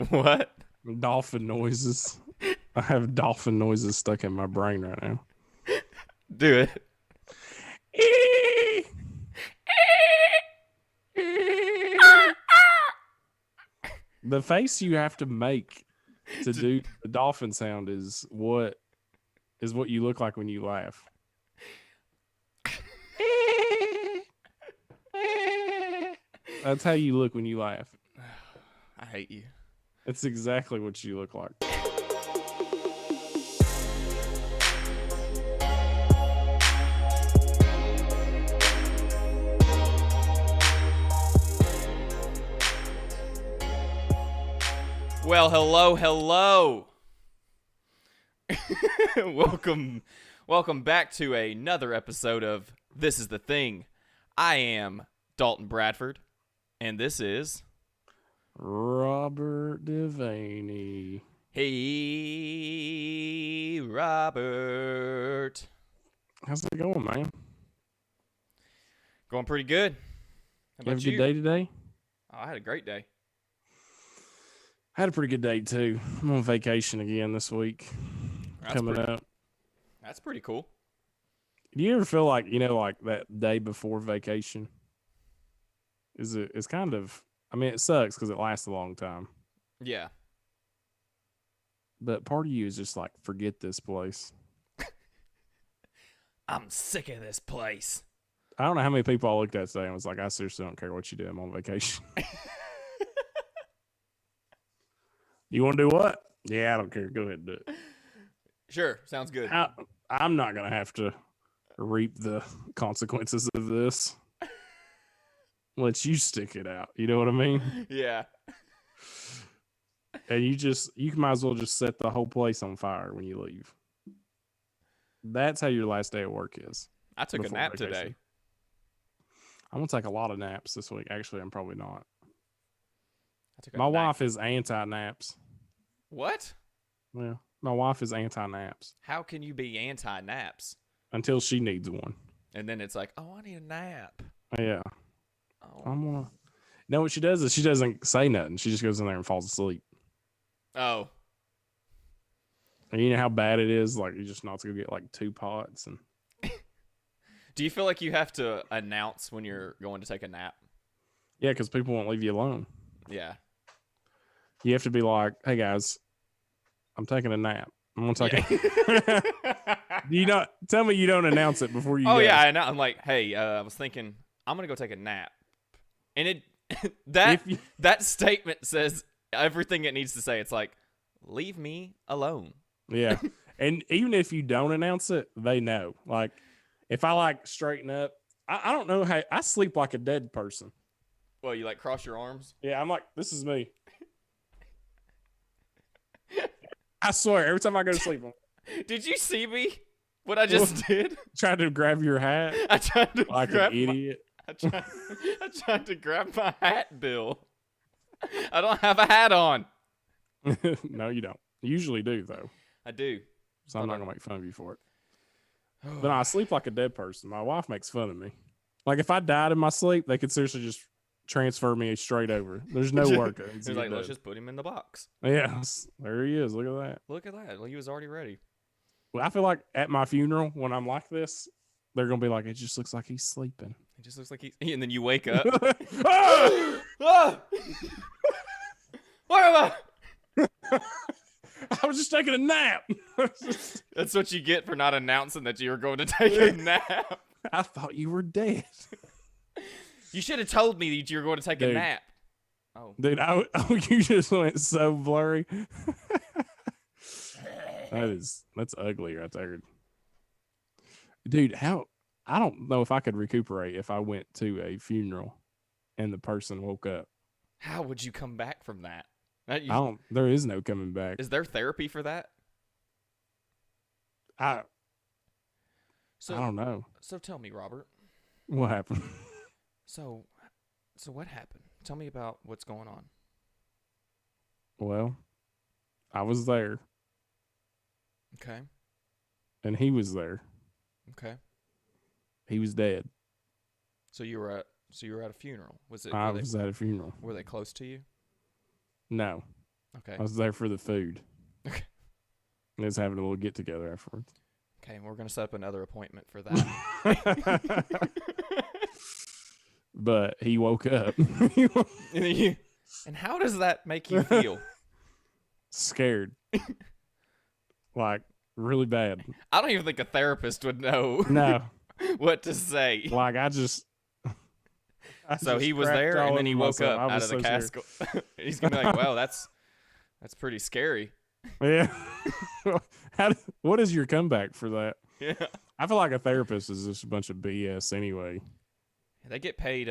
What? Dolphin noises. I have dolphin noises stuck in my brain right now. Do it. The face you have to make to do the dolphin sound is what you look like when you laugh. That's how you look when you laugh. I hate you. It's exactly what you look like. Well, hello. Welcome back to another episode of This Is the Thing. I am Dalton Bradford, and this is Robert Devaney. Hey, Robert. How's it going, man? Going pretty good. How You have about a good day today? Oh, I had a great day. I had a pretty good day too. I'm on vacation again this week. Up. That's pretty cool. Do you ever feel like, like that day before vacation? It's kind of, it sucks because it lasts a long time. Yeah. But part of you is just like, forget this place. I'm sick of this place. I don't know how many people I looked at today and was like, I seriously don't care what you do. I'm on vacation. You want to do what? Yeah, I don't care. Go ahead and do it. Sure. Sounds good. I'm not going to have to reap the consequences of this. Let you stick it out. You know what I mean? Yeah. And you might as well just set the whole place on fire when you leave. That's how your last day at work is. I took a nap today. I'm going to take a lot of naps this week. Actually, I'm probably not. My wife is anti-naps. What? Well, my wife is anti-naps. How can you be anti-naps? Until she needs one. And then it's like, oh, I need a nap. Yeah. Oh. No, what she does is she doesn't say nothing. She just goes in there and falls asleep. Oh. And you know how bad it is? Like, you just not to go get like 2 pots. And Do you feel like you have to announce when you're going to take a nap? Yeah, because people won't leave you alone. Yeah. You have to be like, hey guys, I'm taking a nap. I'm gonna take it. Tell me you don't announce it before you go. Yeah, I know. I'm like, hey, I was thinking I'm gonna go take a nap. And that statement says everything it needs to say. It's like, leave me alone. Yeah. And even if you don't announce it, they know. Like, if I like straighten up, I don't know how I sleep like a dead person. Well, you like cross your arms? Yeah, I'm like, this is me. I swear, every time I go to sleep. Did you see me? What I just did? Tried to grab your hat. I tried to like grab an idiot. I tried to grab my hat, Bill. I don't have a hat on. No, you don't. You usually do, though. I do. So I'm not going to make fun of you for it. But I sleep like a dead person. My wife makes fun of me. Like, if I died in my sleep, they could seriously just transfer me straight over. There's no work. He's like, let's just put him in the box. Yes, there he is. Look at that. Look at that. Well, he was already ready. Well, I feel like at my funeral, when I'm like this, they're going to be like, it just looks like he's sleeping. It just looks like he's... And then you wake up. Where am I? I was just taking a nap. That's what you get for not announcing that you were going to take a nap. I thought you were dead. You should have told me that you were going to take a nap. Oh, dude, you just went so blurry. That's ugly right there, dude. I don't know if I could recuperate if I went to a funeral and the person woke up. How would you come back from that? There is no coming back. Is there therapy for that? I don't know. So tell me, Robert. What happened? So what happened? Tell me about what's going on. Well, I was there. Okay. And he was there. Okay. He was dead. So you were at a funeral. I was at a funeral. Were they close to you? No. Okay. I was there for the food. Okay. And was having a little get together afterwards. Okay, we're gonna set up another appointment for that. But he woke up. And how does that make you feel? Scared. Like, really bad. I don't even think a therapist would know No. what to say. Like, So he was there, and then he woke up out of the casket. He's gonna be like, "Wow, that's pretty scary." Yeah. What is your comeback for that? Yeah. I feel like a therapist is just a bunch of BS anyway. They get paid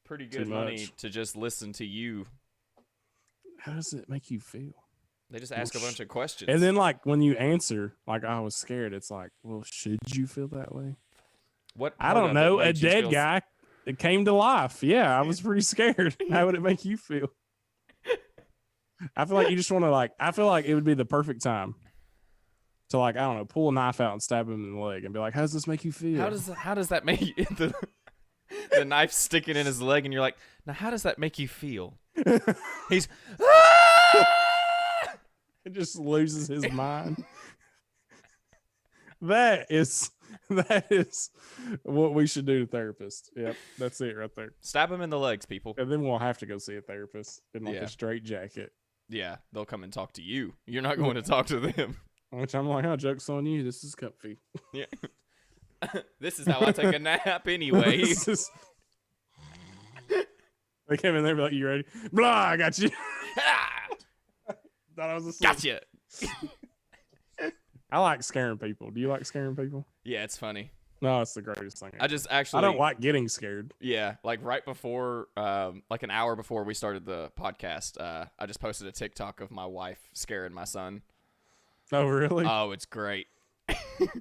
pretty good money to just listen to you. How does it make you feel? They just ask a bunch of questions. And then, like, when you answer, like, I was scared, it's like, well, should you feel that way? What? I don't know. A dead guy that came to life. Yeah, I was pretty scared. How would it make you feel? I feel like you just want to, like, I feel like it would be the perfect time to, like, I don't know, pull a knife out and stab him in the leg and be like, how does this make you feel? How does that make you, the knife sticking in his leg, and you're like, now how does that make you feel? He's It just loses his mind. That is what we should do to therapists. Yep, that's it right there. Stab him in the legs, people. And then we'll have to go see a therapist in like a straight jacket. Yeah, they'll come and talk to you. You're not going to talk to them. Which I'm like, oh, joke's on you. This is comfy. Yeah. This is how I take a nap anyway. They came in there and be like, you ready? Blah, I got you. Thought I was asleep. Gotcha. I like scaring people. Do you like scaring people? Yeah, it's funny. No, it's the greatest thing ever. I don't like getting scared. Yeah, like right before, like an hour before we started the podcast, I just posted a TikTok of my wife scaring my son. Oh, really? Oh, it's great.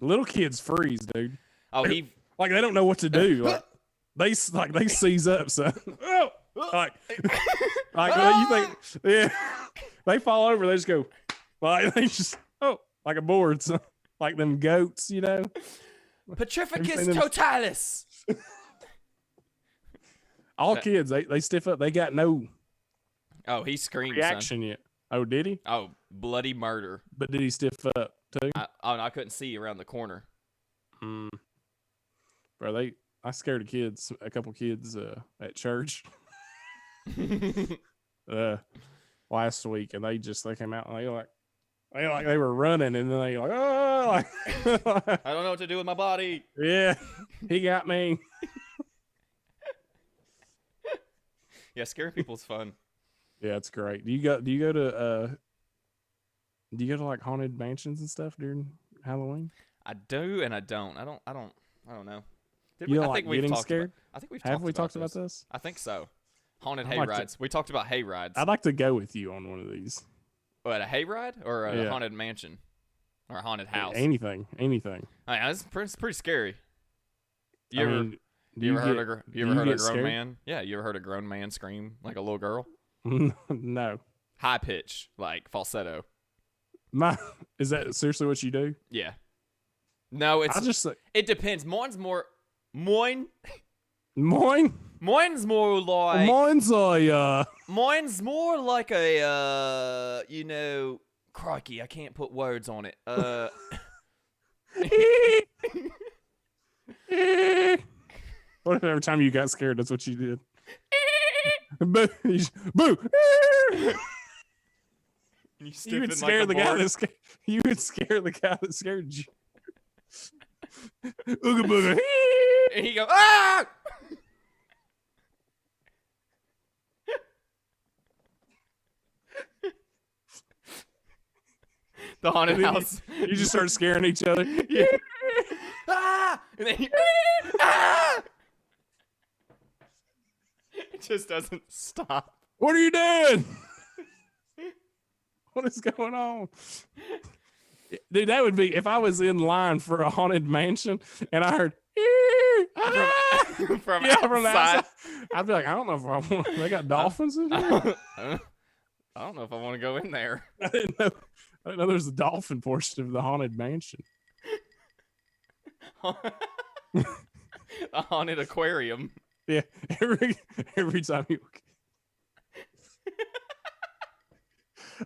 Little kids freeze, dude. Oh, like they don't know what to do. They seize up, son. Oh, like you think? Yeah, they fall over. They just go, like they just like a board, son. Like them goats, you know. Petrificus totalis. All kids, they stiff up. They got no. Oh, he screamed reaction yet. Oh, did he? Oh, bloody murder. But did he stiff up too? I couldn't see around the corner. Bro, I scared a couple kids at church last week, and they came out and they were running, and then they like, oh, like, I don't know what to do with my body. Yeah, he got me. Yeah, scaring people's fun. Yeah, it's great. Do you go to like haunted mansions and stuff during Halloween? I do and I don't. I don't know. You don't like getting scared? I think we've Have we talked about this? I think so. Haunted hay rides. We talked about hay rides. I'd like to go with you on one of these. What, a hay ride or a haunted mansion or a haunted house? Anything. I mean, it's pretty scary. You ever heard a grown man? Yeah, you ever heard a grown man scream like a little girl? No. High pitch, like falsetto. Is that seriously what you do? Yeah. No, it depends. Moin's more like Mine's more like a crikey, I can't put words on it. What if every time you got scared, that's what you did? Boo! Boo! You would scare the guy that scared you. Would scare the guy that scared you. Ooga booga! And he go, ah! The haunted house. You just start scaring each other. Yeah. Ah! And then ah! It just doesn't stop. What are you doing? What is going on? Dude, that would be if I was in line for a haunted mansion and I heard from outside. I'd be like, I don't know if I want. They got dolphins in there. I don't know if I want to go in there. I didn't know there's a dolphin portion of the haunted mansion. A haunted aquarium. Yeah, every time you.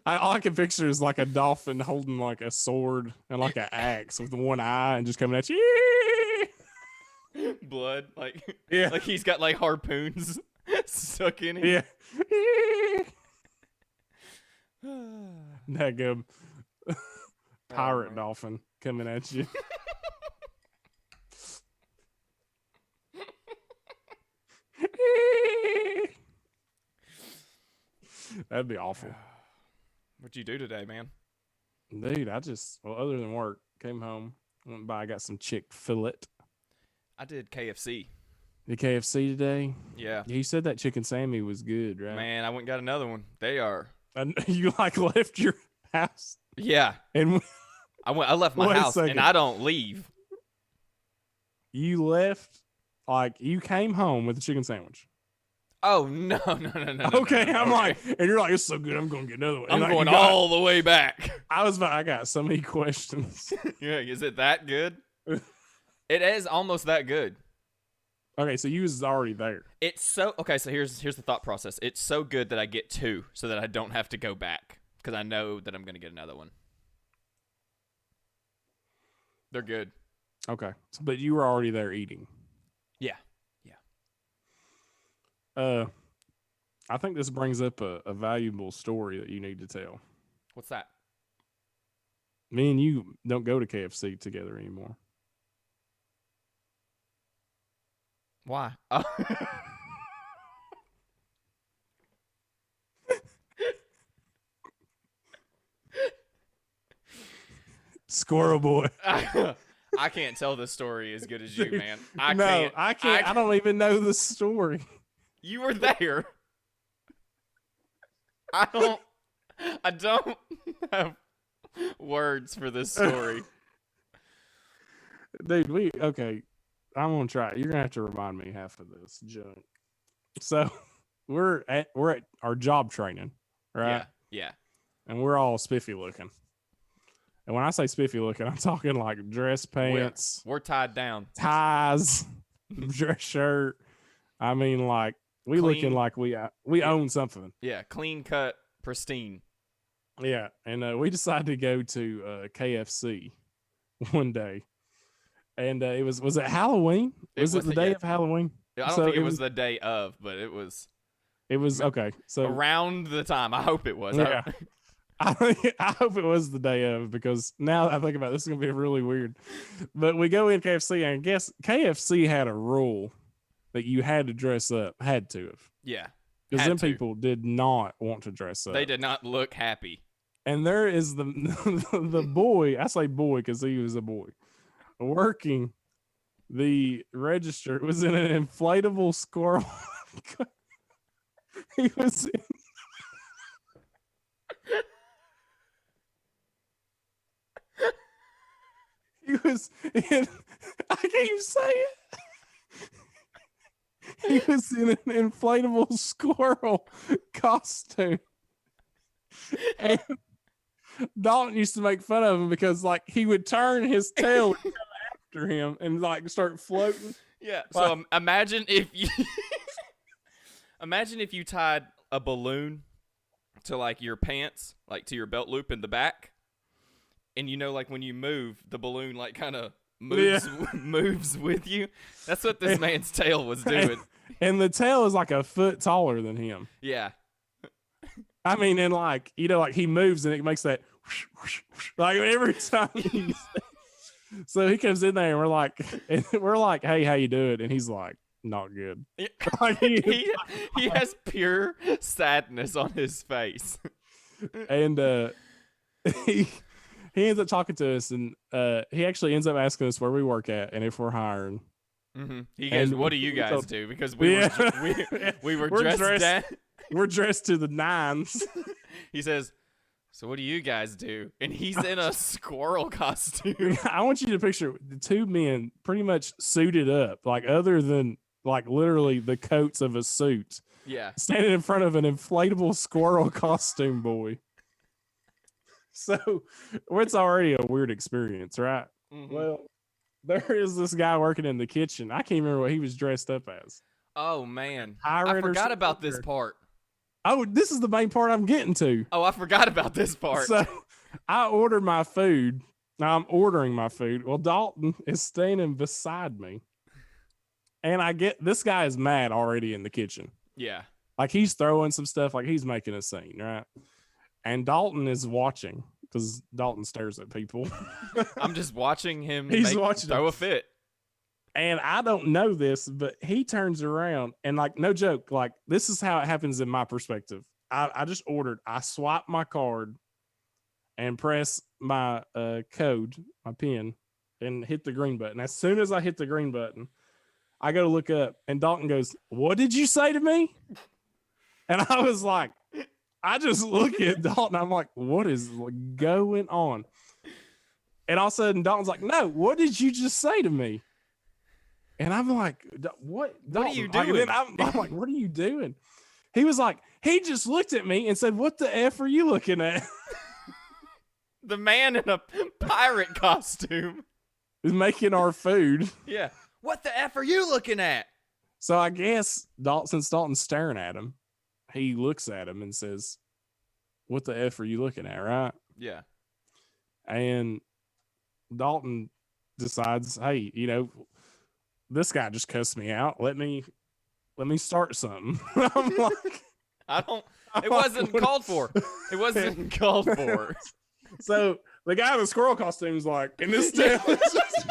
All I can picture is like a dolphin holding like a sword and like an axe with one eye and just coming at you. Blood, like Yeah. like he's got like harpoons stuck in him. Yeah. That good pirate dolphin coming at you. That'd be awful. What'd you do today, man? Dude, other than work, came home, went by, got some Chick-fil-A. I did KFC. The KFC today? Yeah. You said that chicken Sammy was good, right? Man, I went and got another one. They are. And you like left your house? Yeah. And I left my house and I don't leave. You left, like, you came home with a chicken sandwich. Oh, no. Okay, no, I'm like, and you're like, it's so good, I'm going to get another one. I'm like, going all the way back. I got so many questions. Yeah, is it that good? It is almost that good. Okay, so you was already there. It's so okay. So here's the thought process. It's so good that I get two, so that I don't have to go back because I know that I'm gonna get another one. They're good. Okay, but you were already there eating. Yeah. I think this brings up a valuable story that you need to tell. What's that? Me and you don't go to KFC together anymore. Why? Oh. Squirrel boy. I can't tell this story as good as you, man. I can't. I don't even know the story. You were there. I don't have words for this story. Dude, okay. I'm gonna try it. You're gonna have to remind me half of this junk. So we're at our job training, right? Yeah. And we're all spiffy looking. And when I say spiffy looking, I'm talking like dress pants. We're tied down. Ties, dress shirt. I mean, like we Clean. looking like we own something. Yeah, clean cut, pristine. Yeah, and we decided to go to KFC one day. And it was it Halloween? Was it the day of Halloween? I don't think it was the day of, but it was. It was okay. So around the time, I hope it was. Yeah. I hope it was the day of, because now that I think about it, this is gonna be really weird. But we go in KFC, and I guess KFC had a rule that you had to dress up. Had to have. Yeah. Because them people did not want to dress up. They did not look happy. And there is the boy. I say boy because he was a boy. Working the register was in an inflatable squirrel. He was in, he was in, I can't even say it. He was in an inflatable squirrel costume. And Dalton used to make fun of him because, like, he would turn his tail and come after him and like start floating. Yeah. So imagine if you tied a balloon to like your pants, like to your belt loop in the back, and like when you move, the balloon like kind of moves with you. That's what this man's tail was doing. And the tail is like a foot taller than him. Yeah. I mean, and like, like he moves and it makes that whoosh, whoosh, whoosh, like every time. So he comes in there and we're like, hey, how you doing? And he's like, not good. Like, he has pure sadness on his face. And he ends up talking to us, and he actually ends up asking us where we work at and if we're hiring. Mm-hmm. He goes, what do you guys do? Because we were dressed down. We're dressed to the nines. He says, so what do you guys do? And he's in a squirrel costume. I want you to picture the two men pretty much suited up, like other than like literally the coats of a suit. Yeah. Standing in front of an inflatable squirrel costume boy. So it's already a weird experience, right? Mm-hmm. Well, there is this guy working in the kitchen. I can't remember what he was dressed up as. Oh, man. I forgot about this part. Oh, this is the main part I'm getting to. Oh, I forgot about this part. So I order my food. Now I'm ordering my food. Well, Dalton is standing beside me. And I get this guy is mad already in the kitchen. Yeah. Like he's throwing some stuff, like he's making a scene, right? And Dalton is watching because Dalton stares at people. I'm just watching him watching throw a fit. And I don't know this, but he turns around and, like, no joke, like this is how it happens in my perspective. I just ordered, I swipe my card and press my code, my PIN, and hit the green button. As soon as I hit the green button, I go to look up and Dalton goes, "What did you say to me?" And I was like, I just look at Dalton. I'm like, what is going on? And all of a sudden, Dalton's like, "No, what did you just say to me?" And I'm like, "What? Dalton, what are you doing?" I'm like, "What are you doing?" He was like, he just looked at me and said, "What the F are you looking at?" The man in a pirate costume is making our food. Yeah. What the F are you looking at? So I guess since Dalton's staring at him, he looks at him and says, "What the F are you looking at?" Right? Yeah. And Dalton decides, hey, this guy just cussed me out. Let me start something. I'm like, it wasn't called for. It wasn't called for. So the guy in the squirrel costume is like, and this tail is just,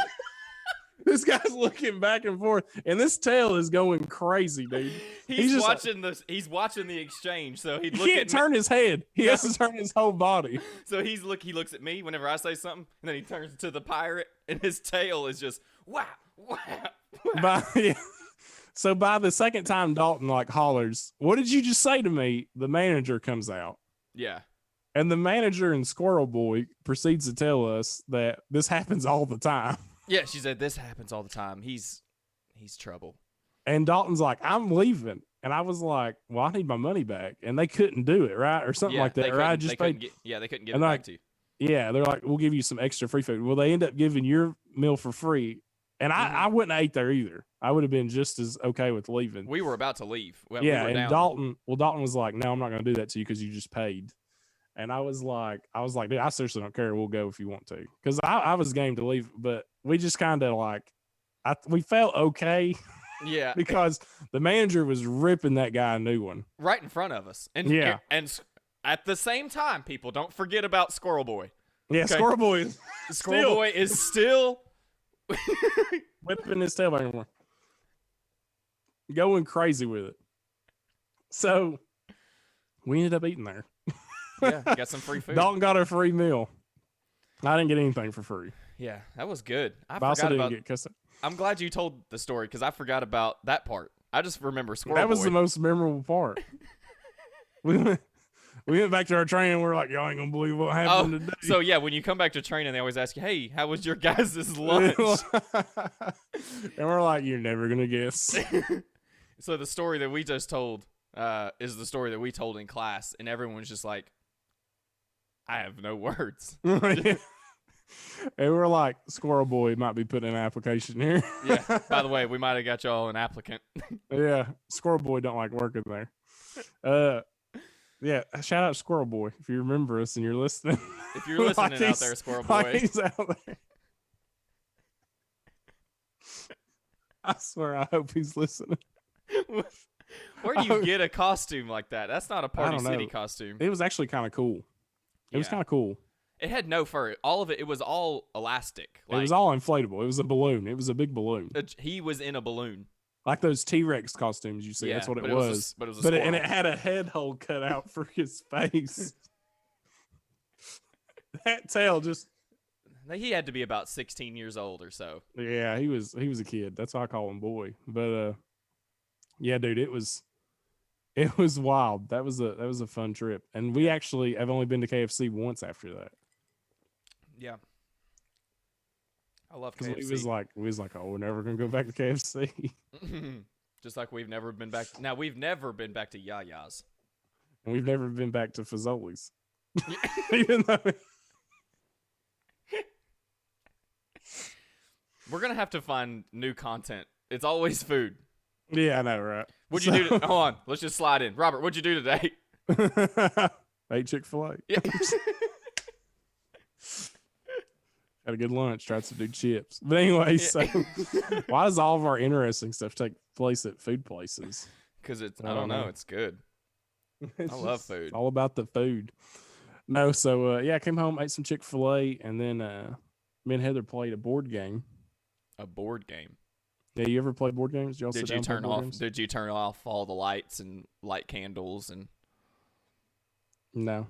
this guy's looking back and forth, and this tail is going crazy, dude. He's watching this. He's watching the exchange, so he can't turn his head. He has to turn his whole body. So he looks at me whenever I say something, and then he turns to the pirate, and his tail is just wow, wow, wow. So by the second time Dalton like hollers, "What did you just say to me?" the manager comes out. Yeah. And the manager and Squirrel Boy proceeds to tell us that this happens all the time. Yeah, she said this happens all the time. He's trouble. And Dalton's like, "I'm leaving." And I was like, "Well, I need my money back." And they couldn't do it, right? Or something like that. Or I just paid. They couldn't give it back to you. Yeah, they're like, "We'll give you some extra free food." Well, they end up giving your meal for free. And I wouldn't have ate there either. I would have been just as okay with leaving. We were about to leave. Yeah, and Dalton was like, "No, I'm not going to do that to you because you just paid." And I was like, "Dude, I seriously don't care. We'll go if you want to." Because I was game to leave, but we just kind of like, we felt okay. Yeah. Because the manager was ripping that guy a new one. Right in front of us. And yeah. And at the same time, people, don't forget about Squirrel Boy. Yeah, okay? Squirrel Boy is still whipping his tail back and forth. Going crazy with it. So we ended up eating there. Yeah, got some free food. Dalton got a free meal. I didn't get anything for free. Yeah, that was good. I'm glad you told the story because I forgot about that part. I just remember Squirrel Boy. That was the most memorable part. we went back to our training. We're like, "Y'all ain't gonna believe what happened today." So yeah, when you come back to training, they always ask you, "Hey, how was your guys' lunch?" And we're like, "You're never gonna guess." So the story that we just told is the story that we told in class, and everyone's just like, "I have no words." And we're like, "Squirrel Boy might be putting an application here." Yeah. By the way, we might have got y'all an applicant. Yeah. Squirrel Boy don't like working there. Yeah. Shout out Squirrel Boy if you remember us and you're listening. If you're listening out there, Squirrel Boy. Like he's out there. I swear, I hope he's listening. Where do you get a costume like that? That's not a Party City costume. It was actually kind of cool. It was kind of cool. It had no fur. All of it, it was all elastic. It was all inflatable. It was a balloon. It was a big balloon. He was in a balloon. Like those T-Rex costumes you see. Yeah, that's what it was. But it was a and it had a head hole cut out for his face. That tail just... He had to be about 16 years old or so. Yeah, he was a kid. That's why I call him boy. But yeah, dude, it was wild. That was a fun trip. And we actually have only been to KFC once after that. Yeah. I love KFC. We was like, "Oh, we're never gonna go back to KFC." Just like we've never been back. Now we've never been back to Yaya's. And we've never been back to Fazoli's. Even though we're gonna have to find new content. It's always food. Yeah, I know, right? What'd you do? Hold on, let's just slide in. Robert, what'd you do today? Ate Chick-fil-A. Yeah. Had a good lunch. Tried some new chips. But anyway, so why does all of our interesting stuff take place at food places? Because I don't know. It's good. I love food. It's all about the food. No, so I came home, ate some Chick-fil-A, and then me and Heather played a board game. A board game. Yeah, you ever play board games? Did you turn off all the lights and light candles and? No.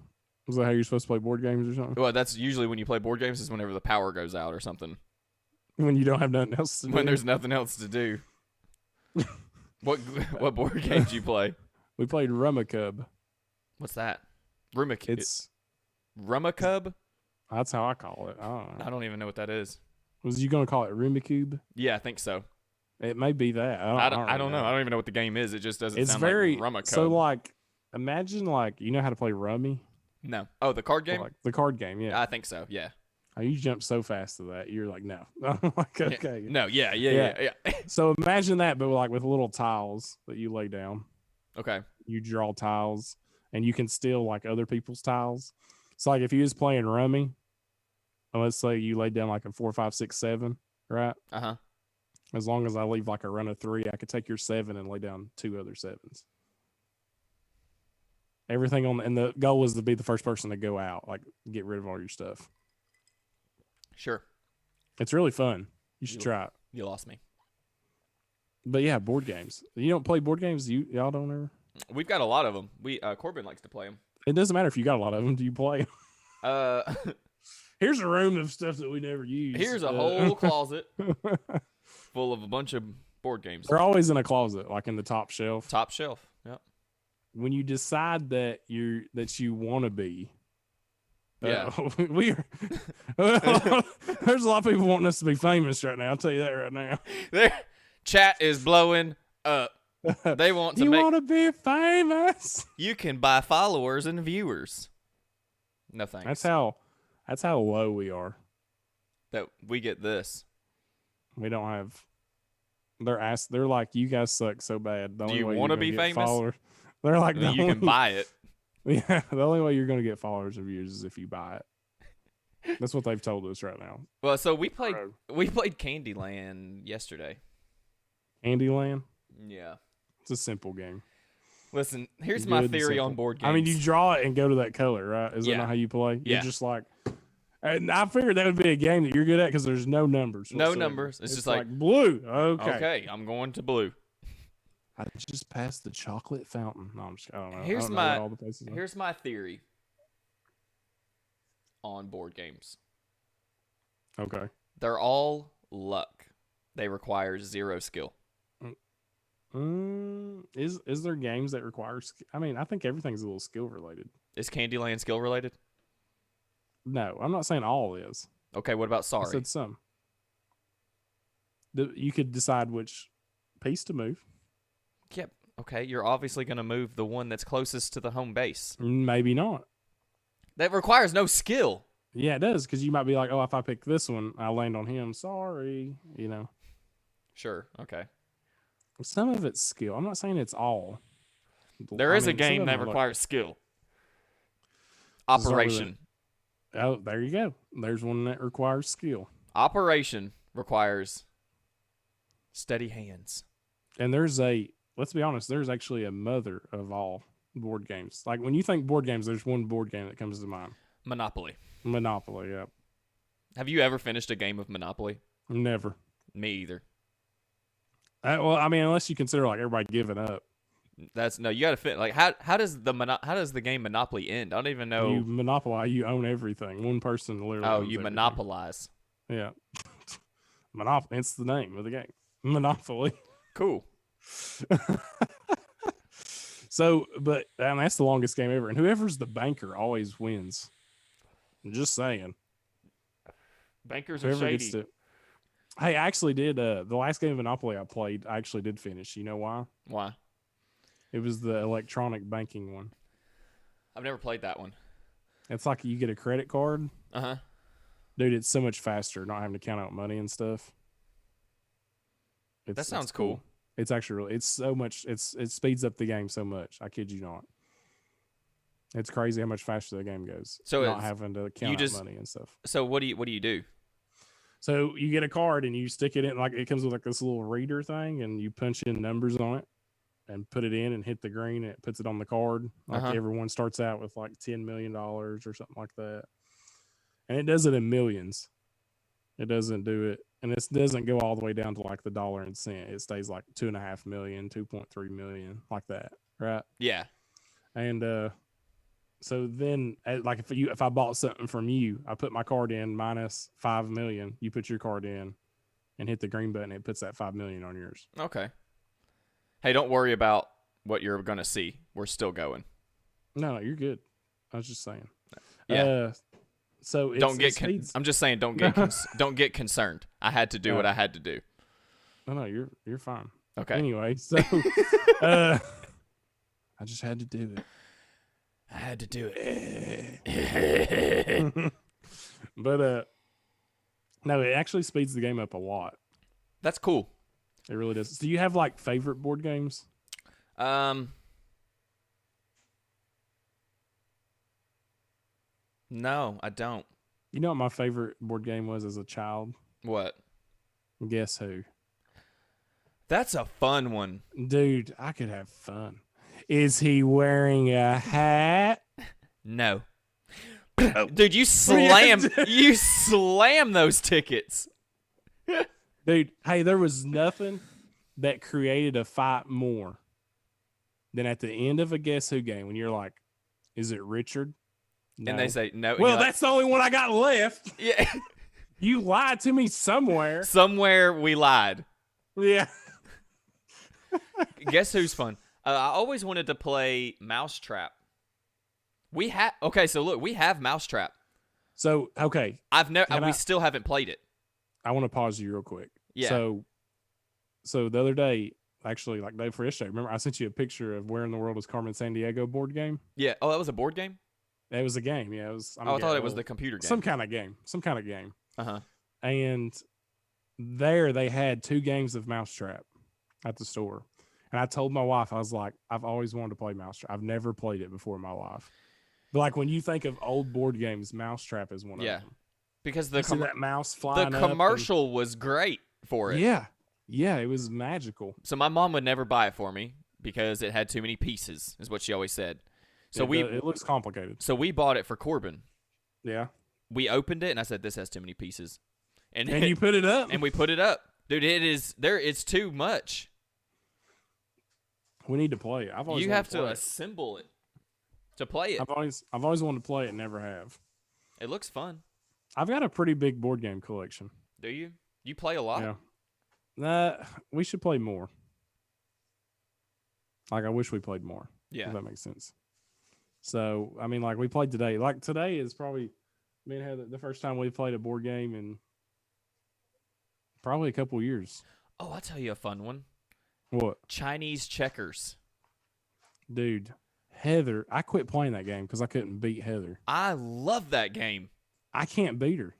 Was that how you're supposed to play board games or something? Well, that's usually when you play board games is whenever the power goes out or something. When you don't have nothing else to do. When there's nothing else to do. What board game do you play? We played Rummikub. What's that? Rummikub. It's Rummikub? That's how I call it. I don't know. I don't even know what that is. Was you going to call it Rummikub? Yeah, I think so. It may be that. I don't know. I don't even know what the game is. It just doesn't sound like Rummikub. So like, imagine like, you know how to play Rummy? No. Oh, the card game? Like the card game, yeah. I think so, yeah. Oh, you jumped so fast to that. You're like, no. I'm like, okay. No, yeah. So imagine that, but like with little tiles that you lay down. Okay. You draw tiles, and you can steal like other people's tiles. So like if you was playing Rummy, let's say you laid down like a 4, 5, 6, 7, right? Uh-huh. As long as I leave like a run of 3, I could take your 7 and lay down 2 other 7s. Everything and the goal is to be the first person to go out, like get rid of all your stuff. Sure. It's really fun. You should try it. You lost me. But yeah, board games. You don't play board games? Y'all don't ever? We've got a lot of them. Corbin likes to play them. It doesn't matter if you got a lot of them. Do you play? Here's a room of stuff that we never use. Here's a whole closet full of a bunch of board games. They're always in a closet, like in the top shelf. Top shelf. Yep. When you decide that you want to be, yeah, we are. There's a lot of people wanting us to be famous right now. I'll tell you that right now. Their chat is blowing up. They want to. You want to be famous? You can buy followers and viewers. No thanks. That's how low we are. That we get this. We don't have. They're like, you guys suck so bad. Do you want to be famous? Followers. They're like, you can buy it. Yeah, the only way you're going to get followers and views is if you buy it. That's what they've told us right now. Well, so we played Candyland yesterday. Candyland? Yeah. It's a simple game. Listen, here's my theory on board games. I mean, you draw it and go to that color, right? Is that not how you play? Yeah. You're just like, and I figured that would be a game that you're good at because there's no numbers. No numbers. It's just like blue. Okay. Okay, I'm going to blue. I just passed the chocolate fountain. No, I don't know. Here's my theory on board games. Okay. They're all luck. They require 0 skill. Is there games that require? I mean, I think everything's a little skill related. Is Candyland skill related? No, I'm not saying all is. Okay, what about Sorry? I said some. You could decide which piece to move. Yep. Okay, you're obviously going to move the one that's closest to the home base. Maybe not. That requires no skill. Yeah, it does, because you might be like, oh, if I pick this one, I'll land on him. Sorry, Sure, okay. Some of it's skill. I'm not saying it's all. There is a game that requires skill. Operation. Oh, there you go. There's one that requires skill. Operation requires steady hands. And let's be honest, there's actually a mother of all board games. Like when you think board games, there's one board game that comes to mind. Monopoly. Monopoly, yeah. Have you ever finished a game of Monopoly? Never. Me either. Well, I mean, unless you consider like everybody giving up. You got to fit. Like how does the game Monopoly end? I don't even know. You monopolize. You own everything. One person literally. Oh, owns you everything. monopolize. Yeah. Monopoly. It's the name of the game. Monopoly. Cool. So, but that's the longest game ever. And whoever's the banker always wins. I'm just saying. Bankers are shady. Hey, I actually did. The last game of Monopoly I played, I actually did finish. You know why? Why? It was the electronic banking one. I've never played that one. It's like you get a credit card. Uh-huh. Dude, it's so much faster not having to count out money and stuff. That sounds cool. It's actually really, it's so much, it speeds up the game so much. I kid you not. It's crazy how much faster the game goes. So not having to count out money and stuff. So what do you do? So you get a card and you stick it in, like it comes with like this little reader thing, and you punch in numbers on it and put it in and hit the green, and it puts it on the card. Like everyone starts out with like $10 million or something like that. And it does it in millions. It doesn't do it. And it doesn't go all the way down to like the dollar and cent. It stays like 2.5 million, 2.3 million, like that. Right. Yeah. And, so then, like if I bought something from you, I put my card in minus 5 million. You put your card in, and hit the green button. It puts that 5 million on yours. Okay. Hey, don't worry about what you're gonna see. We're still going. No, you're good. I was just saying. Yeah. So I'm just saying, don't get concerned. I had to do what I had to do. No, you're fine. Okay. Anyway, so I just had to do it. I had to do it. But no, it actually speeds the game up a lot. That's cool. It really does. Do you have like favorite board games? No, I don't. You know what my favorite board game was as a child? What? Guess Who? That's a fun one. Dude, I could have fun. Is he wearing a hat? No. Dude, you slam those tickets. Dude, hey, there was nothing that created a fight more than at the end of a Guess Who game when you're like, is it Richard? No. And they say no. Well, that's the only one I got left. Yeah. You lied to me somewhere. Somewhere we lied. Yeah. Guess Who's fun? I always wanted to play Mousetrap. We have Mousetrap. So okay, we still haven't played it. I want to pause you real quick. Yeah. So the other day, actually, like day for yesterday, remember I sent you a picture of Where in the World is Carmen Sandiego board game? Yeah. Oh, that was a board game? It was a game. Yeah, it was. I thought it was the computer game. Some kind of game. Uh-huh. And there they had 2 games of Mousetrap at the store. And I told my wife, I was like, I've always wanted to play Mousetrap. I've never played it before in my life. But like when you think of old board games, Mousetrap is one of them. Because see that mouse flying the commercial was great for it. Yeah. Yeah, it was magical. So my mom would never buy it for me because it had too many pieces, is what she always said. So it looks complicated. So we bought it for Corbin. Yeah. We opened it and I said, this has too many pieces. And you put it up. And we put it up. Dude, it's too much. We need to play it. You have to assemble it to play it. I've always wanted to play it, never have. It looks fun. I've got a pretty big board game collection. Do you? You play a lot? Yeah. We should play more. Like I wish we played more. Yeah. If that makes sense. So, I mean, like we played today. Like today is probably me and Heather the first time we played a board game in probably a couple years. Oh, I'll tell you a fun one. What? Chinese checkers. Dude, Heather, I quit playing that game because I couldn't beat Heather. I love that game. I can't beat her.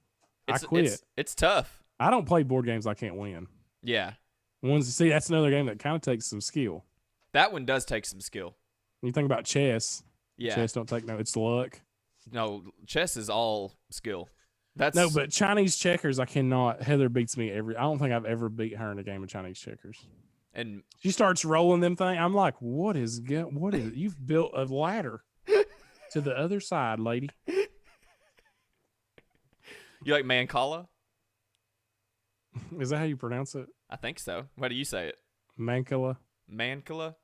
I quit. It's tough. I don't play board games I can't win. Yeah. See, that's another game that kind of takes some skill. That one does take some skill. When you think about chess, yeah. Chess don't take it's luck. No, chess is all skill. No, but Chinese checkers, I cannot. Heather beats me I don't think I've ever beat her in a game of Chinese checkers. And she starts rolling them things. I'm like, what is you've built a ladder to the other side, lady. You like Mancala? Is that how you pronounce it? I think so. How do you say it? Mancala. Mancala?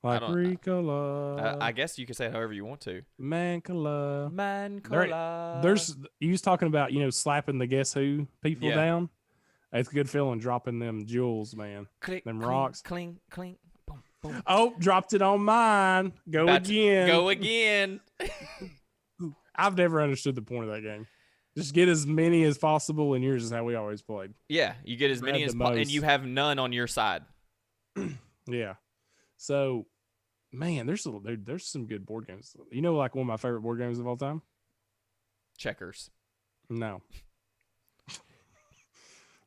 Like Ricola. I guess you can say it however you want to. Mancala. Mancala. You was talking about, slapping the Guess Who people down. It's a good feeling dropping them jewels, man. Click, them clink, rocks. Clink, clink, boom, boom. Oh, dropped it on mine. Go again. I've never understood the point of that game. Just get as many as possible, and yours is how we always played. Yeah, you get as many as possible, and you have none on your side. Yeah. So, man, there's some good board games. Like one of my favorite board games of all time? Checkers. No.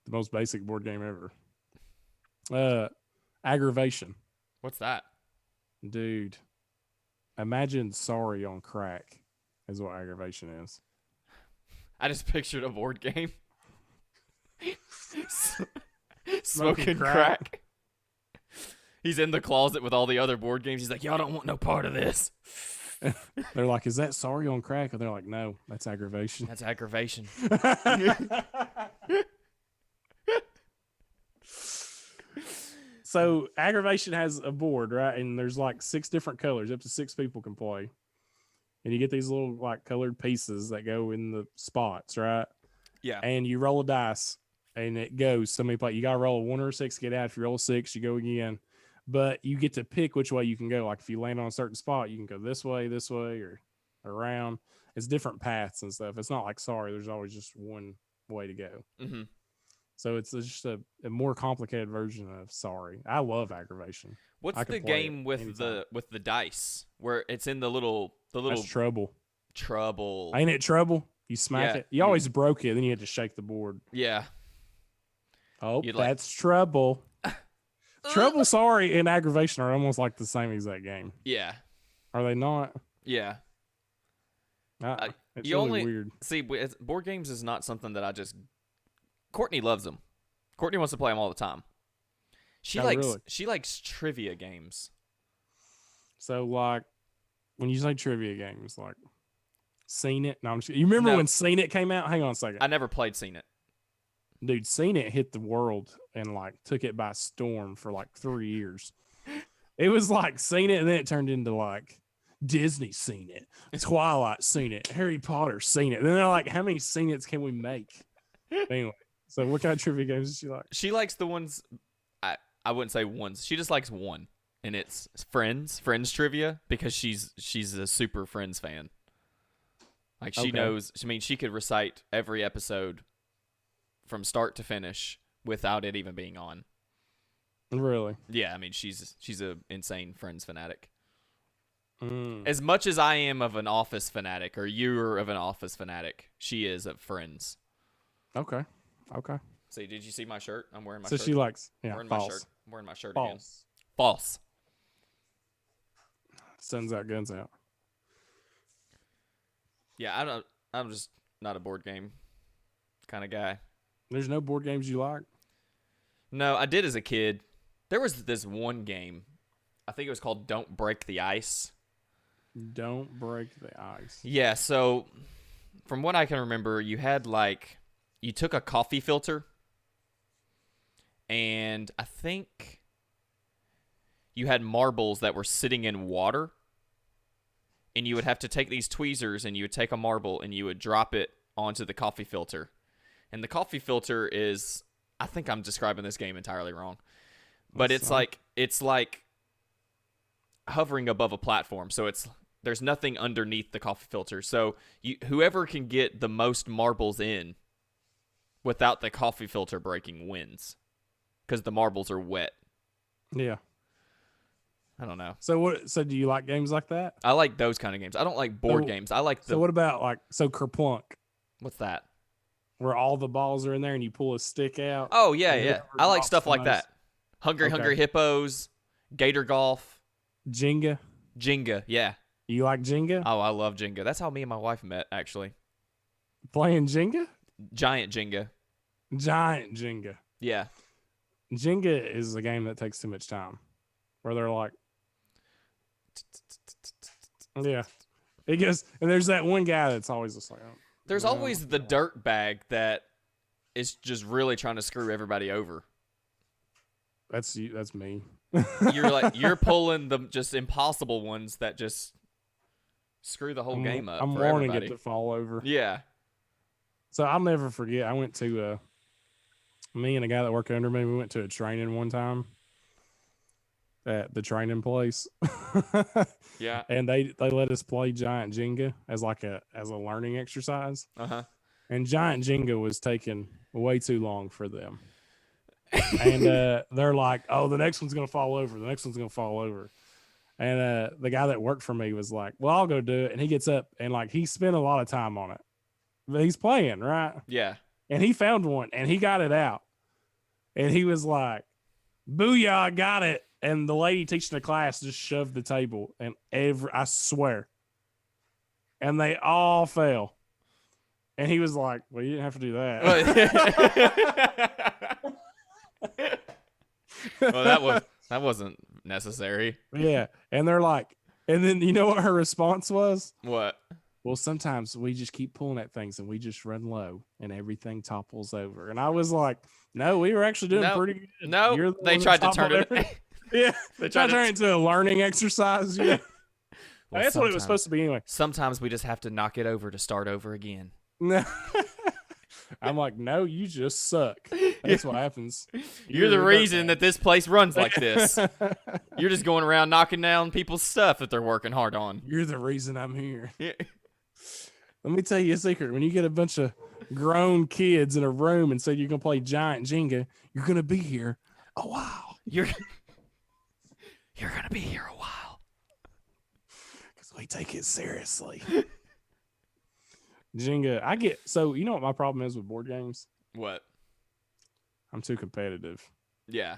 The most basic board game ever. Aggravation. What's that? Dude. Imagine sorry on crack is what aggravation is. I just pictured a board game. Smoking crack. He's in the closet with all the other board games. He's like, y'all don't want no part of this. They're like, is that sorry on crack? And they're like, no, that's aggravation. That's aggravation. So aggravation has a board, right? And there's like 6 different colors. Up to 6 people can play. And you get these little like colored pieces that go in the spots, right? Yeah. And you roll a dice and it goes. Somebody play. You got to roll a 1 or a 6 to get out. If you roll a 6, you go again. But you get to pick which way you can go. Like if you land on a certain spot, you can go this way, or around. It's different paths and stuff. It's not like sorry. There's always just one way to go. Mm-hmm. So it's just a more complicated version of sorry. I love aggravation. What's the game with the dice where it's in the little That's trouble. Trouble. Ain't it trouble? You smack it. You always broke it, then you had to shake the board. Yeah. Oh, that's trouble. Trouble, sorry, and aggravation are almost like the same exact game. Yeah. Are they not? Yeah. It's really weird. See, board games is not something that I just. Courtney loves them. Courtney wants to play them all the time. She likes trivia games. So like, when you say trivia games, like, Seen It? No, you remember when Seen It came out? Hang on a second. I never played Seen It. Dude, Seen It hit the world and like took it by storm for like 3 years. It was like Seen It, and then it turned into like Disney Seen It, Twilight Seen It, Harry Potter Seen It. And then they're like, how many Seen It's can we make? Anyway, so what kind of trivia games does she like? She likes the ones. I wouldn't say ones. She just likes one, and it's Friends trivia, because she's a super Friends fan. Like she knows. I mean, she could recite every episode from start to finish without it even being on. Really? Yeah, I mean, she's a insane Friends fanatic. As much as I am of an Office fanatic, or you're of an Office fanatic, she is of Friends. Okay. See, did you see my shirt? I'm wearing my shirt. So she likes, I'm wearing my shirt false. again. False. Sun's out, guns out. Yeah, I'm just not a board game kind of guy. There's no board games you like? No, I did as a kid. There was this one game. I think it was called Don't Break the Ice. Don't Break the Ice. Yeah, so from what I can remember, you took a coffee filter, and I think you had marbles that were sitting in water, and you would have to take these tweezers, and you would take a marble, and you would drop it onto the coffee filter. And the coffee filter is, I think I'm describing this game entirely wrong, but it's like hovering above a platform. So there's nothing underneath the coffee filter. So whoever can get the most marbles in without the coffee filter breaking wins, because the marbles are wet. Yeah. I don't know. So do you like games like that? I like those kind of games. I don't like board games. I like So what about Kerplunk? What's that? Where all the balls are in there and you pull a stick out. Oh, yeah. I like stuff like that. Hungry Hippos, Gator Golf. Jenga, yeah. You like Jenga? Oh, I love Jenga. That's how me and my wife met, actually. Playing Jenga? Giant Jenga. Yeah. Jenga is a game that takes too much time. Where they're like... Yeah. It goes... And there's that one guy that's always just like... Oh, there's always the dirt bag that is just really trying to screw everybody over. That's you. That's me. You're pulling the just impossible ones that just screw the whole game up. I'm wanting it to fall over. Yeah. So I'll never forget. I went to me and a guy that worked under me. We went to a training one time at the training place. Yeah. And they let us play Giant Jenga as a learning exercise. Uh-huh. And Giant Jenga was taking way too long for them. And they're like, oh, the next one's going to fall over. The next one's going to fall over. And the guy that worked for me was like, well, I'll go do it. And he gets up and like he spent a lot of time on it. But he's playing, right? Yeah. And he found one and he got it out. And he was like, booyah, I got it. and the lady teaching the class just shoved the table, and I swear, and they all fell. And he was like, "Well, you didn't have to do that." Well, that wasn't necessary. Yeah, and they're like, and then you know what her response was? What? Well, sometimes we just keep pulling at things and we just run low and everything topples over. And I was like, no, we were actually doing pretty good. No, they tried to turn it. Yeah, they tried to turn it into a learning exercise. Yeah, well, that's what it was supposed to be anyway. Sometimes we just have to knock it over to start over again. No. I'm like, no, you just suck. That's what happens. You're the reason that this place runs like this. You're just going around knocking down people's stuff that they're working hard on. You're the reason I'm here. Yeah. Let me tell you a secret. When you get a bunch of grown kids in a room and say you're going to play giant Jenga, you're going to be here a while. You're going to be here a while. Because we take it seriously. Jenga, so you know what my problem is with board games? What? I'm too competitive. Yeah.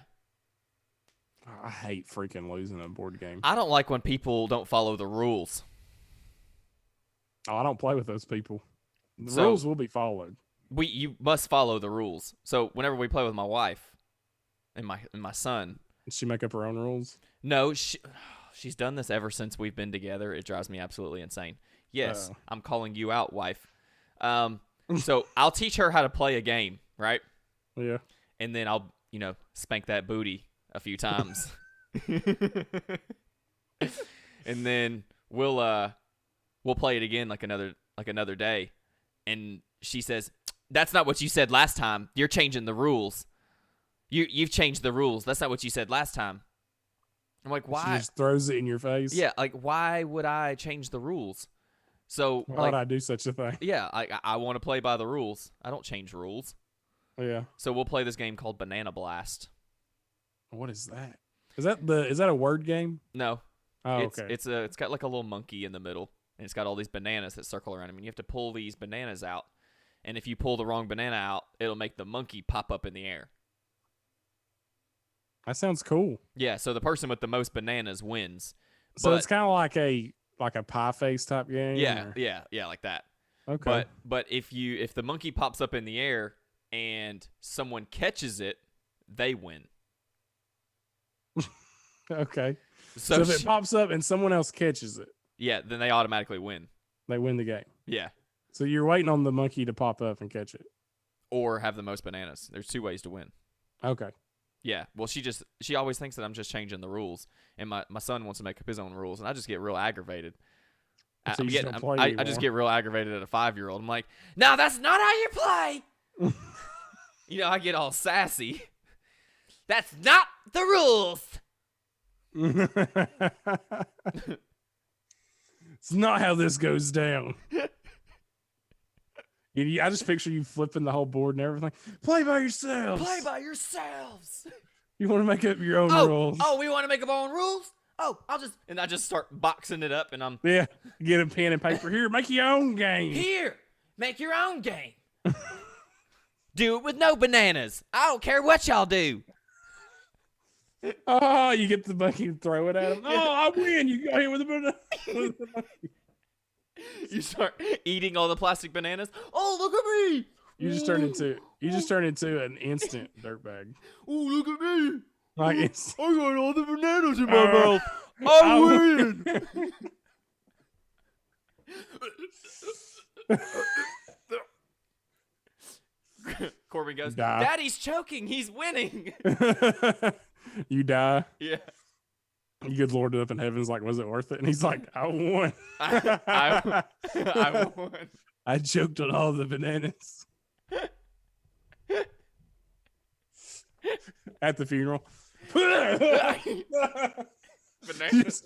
I hate freaking losing a board game. I don't like when people don't follow the rules. Oh, I don't play with those people. The rules will be followed. You must follow the rules. So whenever we play with my wife and my son, does she make up her own rules? No, she's done this ever since we've been together. It drives me absolutely insane. Yes, I'm calling you out, wife. So I'll teach her how to play a game, right? Yeah. And then I'll, spank that booty a few times. And then we'll play it again like another day. And she says, "That's not what you said last time. You're changing the rules. You've changed the rules. That's not what you said last time." I'm like, "Why?" She just throws it in your face. Yeah, like, why would I change the rules? So why would I do such a thing? Yeah, I want to play by the rules. I don't change rules. Yeah. So we'll play this game called Banana Blast. What is that? Is that a word game? No. Oh, okay. It's got like a little monkey in the middle, and it's got all these bananas that circle around him, and you have to pull these bananas out. And if you pull the wrong banana out, it'll make the monkey pop up in the air. That sounds cool. Yeah, so the person with the most bananas wins. So it's kind of like a pie face type game. Yeah, yeah, like that. Okay. But if the monkey pops up in the air and someone catches it, they win. Okay. So if it pops up and someone else catches it, yeah, then they automatically win. They win the game. Yeah. So you're waiting on the monkey to pop up and catch it, or have the most bananas. There's 2 ways to win. Okay. Yeah. Well, she always thinks that I'm just changing the rules, and my son wants to make up his own rules, and I just get real aggravated. So I just get real aggravated at a 5-year-old. I'm like, "No, that's not how you play." I get all sassy. That's not the rules. It's not how this goes down. I just picture you flipping the whole board and everything. Play by yourselves. Play by yourselves. You want to make up your own rules. Oh, we want to make up our own rules? Oh, I just start boxing it up, and I'm... Yeah, get a pen and paper. Here, make your own game. Here, make your own game. Do it with no bananas. I don't care what y'all do. Oh, you get the monkey and throw it at him. Oh, I win. You got hit with a banana. You start eating all the plastic bananas. Oh, look at me. You just turn into an instant dirtbag. Oh, look at me. Like I got all the bananas in my mouth. I win. Corbin goes, Die. "Daddy's choking. He's winning." You die. Yeah. You get Lord up in heaven's like, was it worth it? And he's like, I won. I won. I choked on all the bananas. At the funeral. Bananas.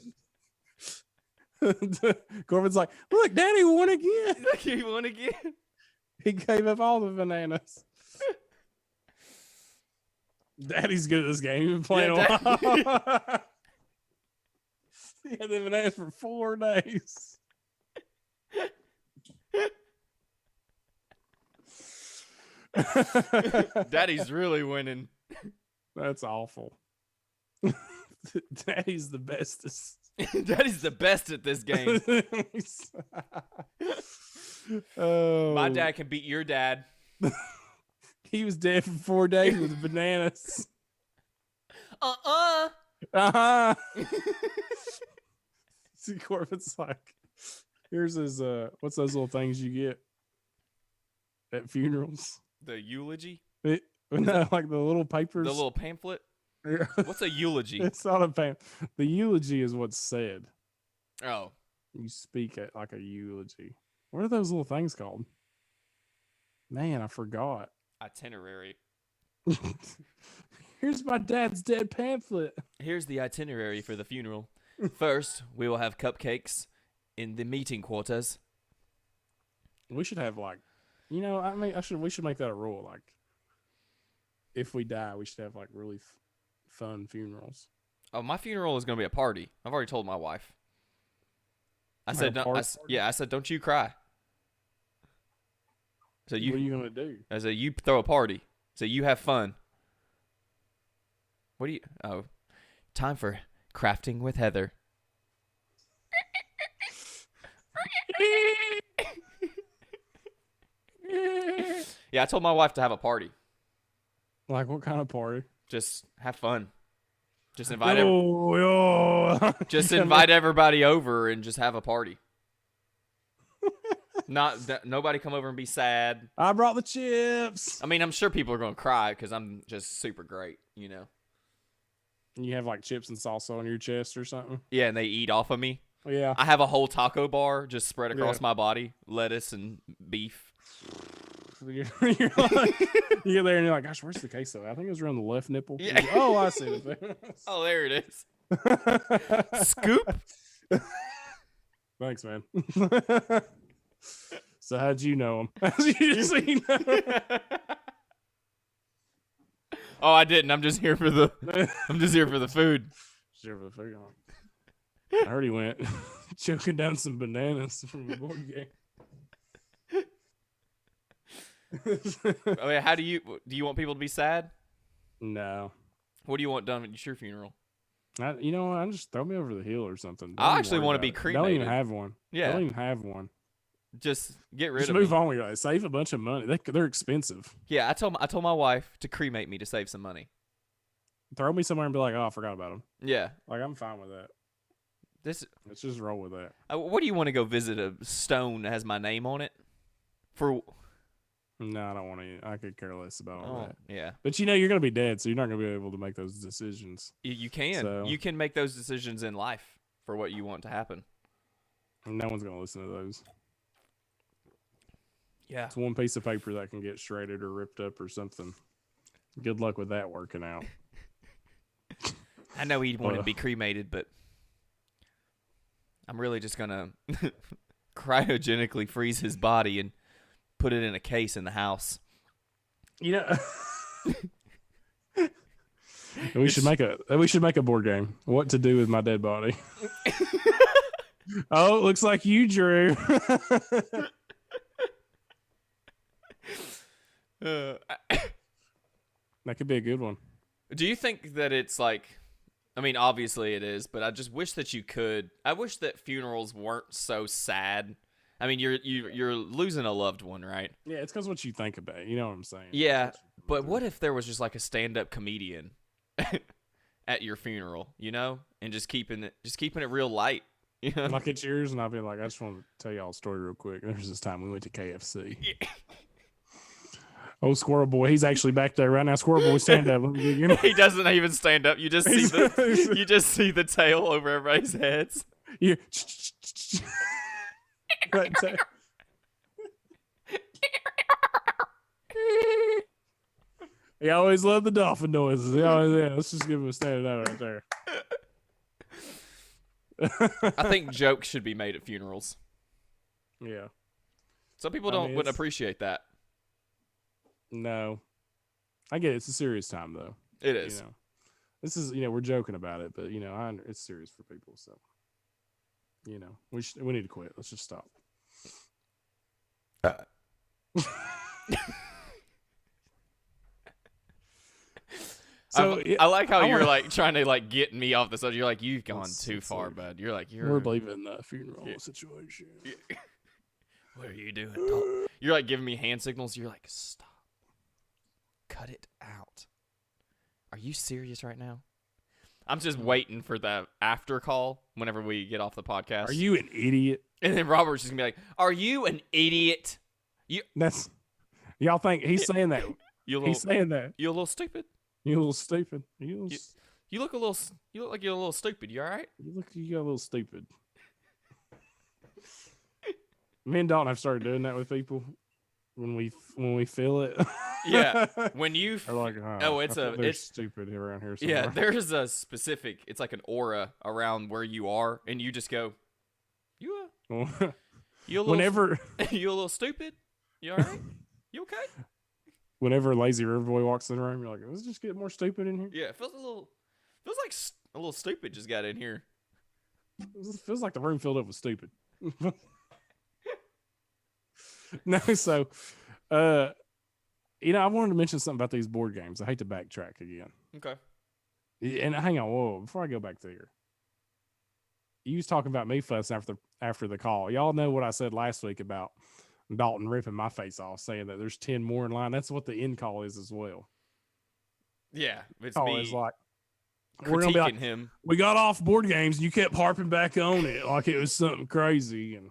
Corbin's like, look, Daddy won again. He won again. He gave up all the bananas. Daddy's good at this game. He's been playing a while. He had the bananas for 4 days. Daddy's really winning. That's awful. Daddy's the bestest. Daddy's the best at this game. Oh, My dad can beat your dad. he was dead for 4 days with bananas. Uh-huh. See, Corbin's like, here's his, what's those little things you get at funerals? The eulogy? No, like the little papers. The little pamphlet? Yeah. What's a eulogy? It's not a pamphlet. The eulogy is what's said. Oh. You speak at like a eulogy. What are those little things called? Man, I forgot. Itinerary. Here's my dad's dead pamphlet. Here's the itinerary for the funeral. First, we will have cupcakes in the meeting quarters. We should have like, we should make that a rule. Like, if we die, we should have like really fun funerals. Oh, my funeral is going to be a party. I've already told my wife. I said, don't you cry. So what are you going to do? I said, you throw a party. So you have fun. Time for crafting with Heather. Yeah, I told my wife to have a party. Like what kind of party? Just have fun. Just invite invite everybody over and just have a party. Nobody come over and be sad. I brought the chips. I mean, I'm sure people are going to cry because I'm just super great, you know. You have like chips and salsa on your chest or something? Yeah, and they eat off of me. Yeah. I have a whole taco bar just spread across my body. Lettuce and beef. You're like, you get there and you're like, gosh, where's the queso? I think it was around the left nipple. Yeah. Like, oh, I see it. Oh, there it is. Scoop. Thanks, man. So how'd you know him? How'd you seen him? Oh, I didn't. I'm just here for the food. Sure for the food. I heard he went choking down some bananas from the board game. I mean, how do you want people to be sad? No. What do you want done at your funeral? I just throw me over the hill or something. I actually want to be cremated. Don't even have one. Yeah. Don't even have one. Just get rid just of me. Just move on with it. Save a bunch of money. They're expensive. Yeah, I told my wife to cremate me to save some money. Throw me somewhere and be like, oh, I forgot about them. Yeah. Like, I'm fine with that. Let's just roll with that. What do you want to go visit a stone that has my name on it? No, I don't want to. I could care less about all that. Yeah. But you're going to be dead, so you're not going to be able to make those decisions. You can. So, you can make those decisions in life for what you want to happen. No one's going to listen to those. Yeah. It's one piece of paper that can get shredded or ripped up or something. Good luck with that working out. I know he'd want to be cremated, but I'm really just going to cryogenically freeze his body and put it in a case in the house. We should make a board game. What to do with my dead body? Oh, it looks like you drew. That could be a good one. Do you think that it's like, I mean, obviously it is, but I just wish that you could. I wish that funerals weren't so sad. I mean, you're losing a loved one, right? Yeah, it's because what you think about. You know what I'm saying? Yeah, but what if there was just like a stand-up comedian at your funeral, you know, and just keeping it real light, you know? Like it's yours, and I'll be like, I just want to tell y'all a story real quick. There was this time we went to KFC. Yeah. Oh, Squirrel Boy, he's actually back there right now. Squirrel Boy, stand up. He doesn't even stand up. You just see the tail over everybody's heads. Yeah. Right tail. He always loved the dolphin noises. Let's just give him a standing out right there. I think jokes should be made at funerals. Yeah. Some people wouldn't appreciate that. No. I get it. It's a serious time, though. It is. You know, this is, we're joking about it, but, it's serious for people, so. We need to quit. Let's just stop. So I like how you're like trying to like get me off the subject. You're like, you've gone too far, like, bud. You're like, we're leaving the funeral situation. What are you doing? You're like giving me hand signals. You're like, stop. Cut it out. Are you serious right now? I'm just waiting for the after call whenever we get off the podcast. Are you an idiot? And then Robert's just gonna be like, "Are you an idiot? Y'all think he's saying that? He's saying that. You a little stupid. You a little stupid. You look a little. You look like you're a little stupid. You all right? You got a little stupid. Me and Dalton have started doing that with people when we feel it. Yeah, when you like, it's stupid around here somewhere. Yeah, there's a specific. It's like an aura around where you are, and you just go, you a little, whenever you a little stupid. You all right? You okay? Whenever Lazy River Boy walks in the room, you're like, let's just get more stupid in here. Yeah, it feels like a little stupid just got in here. It feels like the room filled up with stupid. No, so, I wanted to mention something about these board games. I hate to backtrack again. Okay. And hang on, whoa, before I go back there, you was talking about me fussing after the call. Y'all know what I said last week about Dalton ripping my face off, saying that there's 10 more in line. That's what the end call is as well. Yeah, it's me. It's like, we're gonna be like, him. We got off board games, and you kept harping back on it like it was something crazy. And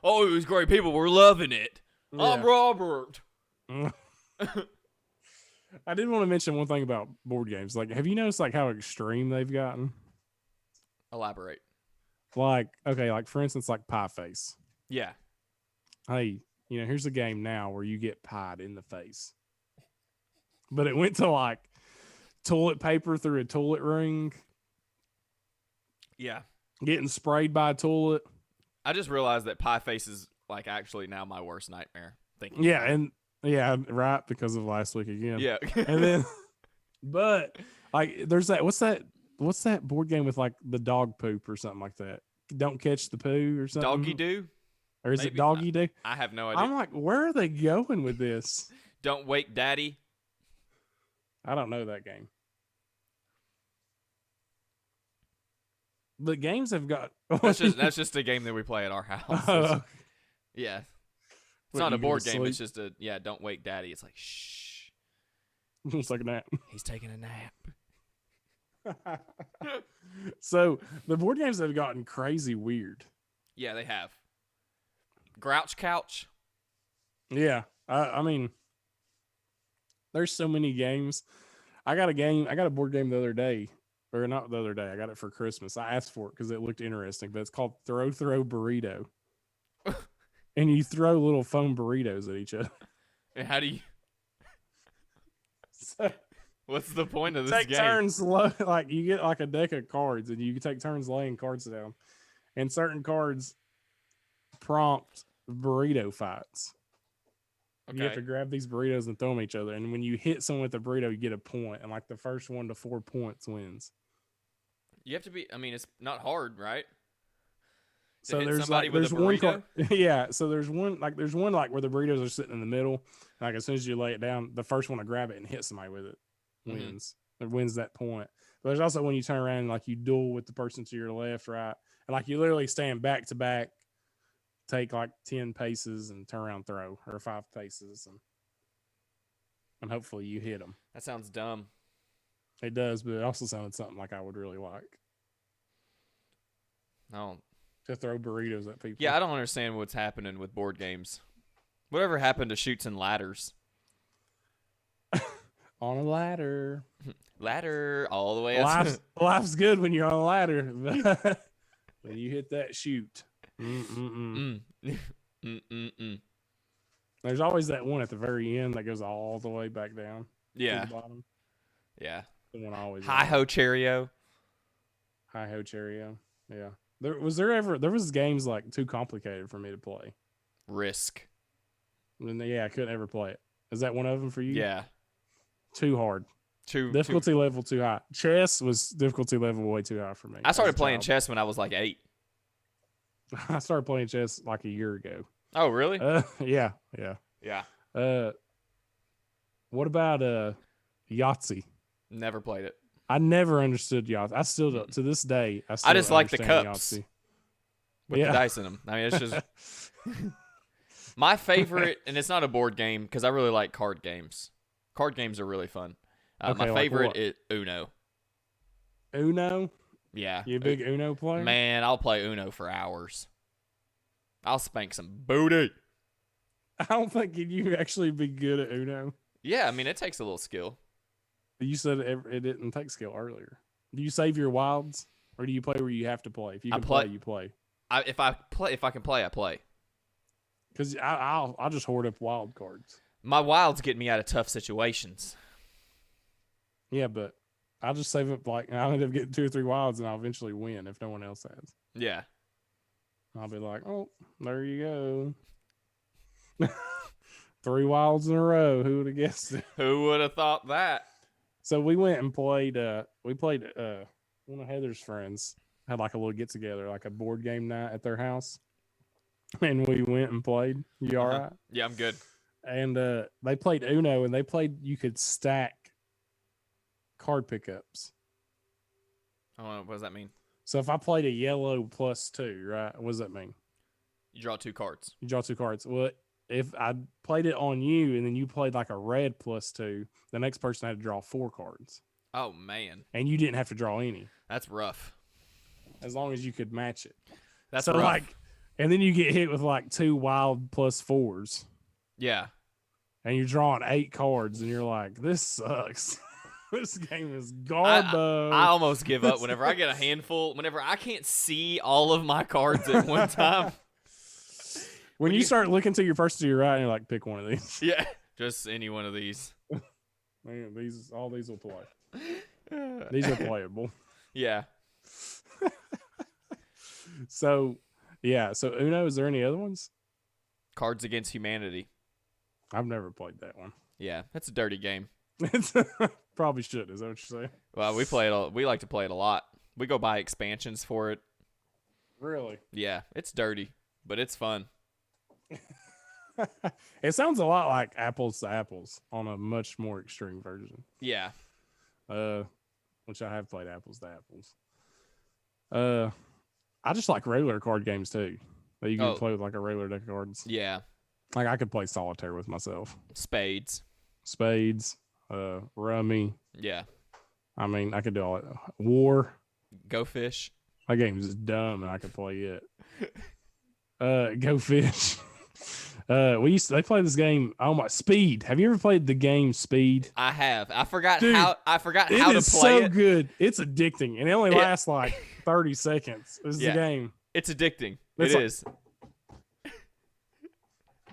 it was great. People were loving it. Yeah. I'm Robert. I did want to mention one thing about board games. Like, have you noticed like how extreme they've gotten? Elaborate. Like, okay, like for instance, like Pie Face. Yeah. Hey, here's a game now where you get pied in the face. But it went to like toilet paper through a toilet ring. Yeah. Getting sprayed by a toilet. I just realized that Pie Face is like actually now my worst nightmare. Right, because of last week again. Yeah. And then, but like, there's what's that board game with like the dog poop or something like that? Don't catch the poo or something. Doggy Doo? Or is it Doggy Doo? I have no idea. I'm like, where are they going with this? Don't Wake Daddy? I don't know that game. The games have got. That's just a game that we play at our house. Yeah. It's not a board game. Sleep? It's just Don't Wake Daddy. It's like, shh. It's like a nap. He's taking a nap. So the board games have gotten crazy weird. Yeah, they have. Grouch Couch. Yeah. I mean, there's so many games. I got a board game the other day. Or not the other day. I got it for Christmas. I asked for it because it looked interesting, but it's called Throw Burrito. And you throw little foam burritos at each other. And how do you... What's the point of this game? Take turns, like you get like a deck of cards, and you can take turns laying cards down. And certain cards prompt burrito fights. Okay. You have to grab these burritos and throw them at each other. And when you hit someone with a burrito, you get a point. And like the first 1 to 4 points wins. You have to be... I mean, it's not hard, right? So there's one card, yeah. So there's one like where the burritos are sitting in the middle. Like as soon as you lay it down, the first one to grab it and hit somebody with it wins. It wins that point. But there's also when you turn around and like you duel with the person to your left, right, and like you literally stand back to back, take like 10 paces and turn around, throw, or 5 paces, and hopefully you hit them. That sounds dumb. It does, but it also sounded something like I would really like. No. To throw burritos at people. Yeah, I don't understand what's happening with board games. Whatever happened to Chutes and Ladders? On a ladder. Ladder all the way up. Life's good when you're on a ladder. When you hit that chute. There's always that one at the very end that goes all the way back down. Yeah. To the bottom. Yeah. The one always. Hi-ho Cheerio. Hi-ho Cheerio. Yeah. There was games like too complicated for me to play. Risk. And I couldn't ever play it. Is that one of them for you? Yeah. Too hard. Difficulty level too high. Chess was difficulty level way too high for me. I started playing chess when I was like 8. I started playing chess like a year ago. Oh, really? Yeah. Yeah. What about Yahtzee? Never played it. I never understood Yahtzee. I still don't, to this day. I just like the understand cups Yahtzee. with the dice in them. I mean, it's just my favorite, and it's not a board game because I really like card games. Card games are really fun. My favorite is Uno. Uno? Yeah. You a big Uno player? Man, I'll play Uno for hours. I'll spank some booty. I don't think you actually be good at Uno. Yeah, I mean, it takes a little skill. You said it didn't take skill earlier. Do you save your wilds, or do you play where you have to play? If you can play, you play. If I can play, I play. Because I'll just hoard up wild cards. My wilds get me out of tough situations. Yeah, but I'll just save up, like, I'll end up getting 2 or 3 wilds, and I'll eventually win if no one else has. Yeah. I'll be like, oh, there you go. 3 wilds in a row. Who would have guessed it? Who would have thought that? So we went and played. One of Heather's friends had like a little get together, like a board game night at their house, and we went and played. You all right? Yeah, I'm good. And they played Uno, and they played. You could stack card pickups. Oh, what does that mean? So if I played a yellow +2, right? What does that mean? You draw 2 cards. You draw 2 cards. Well, if I played it on you and then you played like a red +2, the next person had to draw 4 cards. Oh, man. And you didn't have to draw any. That's rough. As long as you could match it. That's so rough. Like, and then you get hit with like 2 wild +4s. Yeah. And you're drawing 8 cards and you're like, this sucks. This game is garbage. I almost give up whenever I get a handful, whenever I can't see all of my cards at one time. When you start looking to your person to your right, and you're like, pick one of these. Yeah, just any one of these. Man, all these will play. These are playable. Yeah. So Uno, is there any other ones? Cards Against Humanity. I've never played that one. Yeah, that's a dirty game. Probably should. Is that what you're saying? Well, we like to play it a lot. We go buy expansions for it. Really? Yeah, it's dirty, but it's fun. It sounds a lot like Apples to Apples on a much more extreme version. Yeah. Which I have played Apples to Apples. I just like regular card games too. That you can play with like a regular deck of cards. Yeah. Like I could play solitaire with myself. Spades. Rummy. Yeah. I mean, I could do all it. War. Go Fish. My game is dumb and I could play it. Go Fish. They play this game. Oh my, Speed. Have you ever played the game Speed? I have. I forgot Dude, how to play it. It's so good. It's addicting, and it only lasts like 30 seconds. This is the game. It's addicting. It's it is.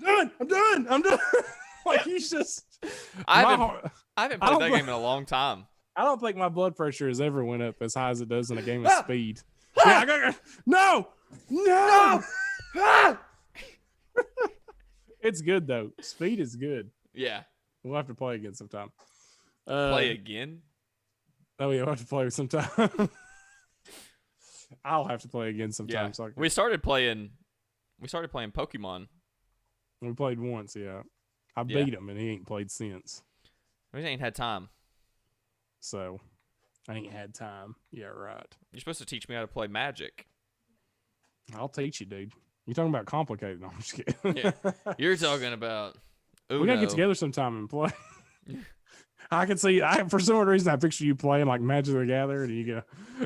I'm done. Like he's just. I haven't played that game in a long time. I don't think my blood pressure has ever went up as high as it does in a game of Speed. Yeah, no. It's good though. Speed is good. Yeah. We'll have to play again sometime. Play again? Oh yeah, we'll have to play sometime. I'll have to play again sometime. Yeah. So We started playing Pokemon. We played once, yeah. I beat him and he ain't played since. We ain't had time. So I ain't had time. Yeah, right. You're supposed to teach me how to play Magic. I'll teach you, dude. You talking about complicated? No, I'm just kidding. Yeah. You're talking about Uno. We gotta get together sometime and play. I can see. For some reason, I picture you playing like Magic the Gathering, and you go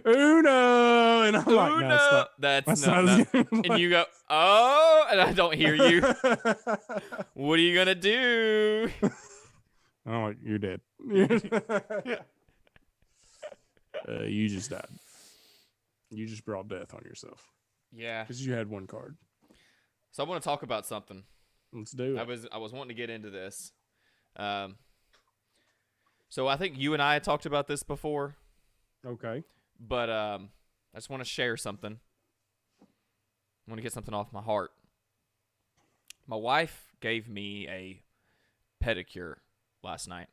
Uno, and I'm like, no, it's not. That's not. And you go, oh, and I don't hear you. What are you gonna do? Oh, you're dead. You just died. You just brought death on yourself. Yeah, because you had one card. So I want to talk about something. Let's do it. I was wanting to get into this. So I think you and I had talked about this before. Okay. But I just want to share something. I want to get something off my heart. My wife gave me a pedicure last night.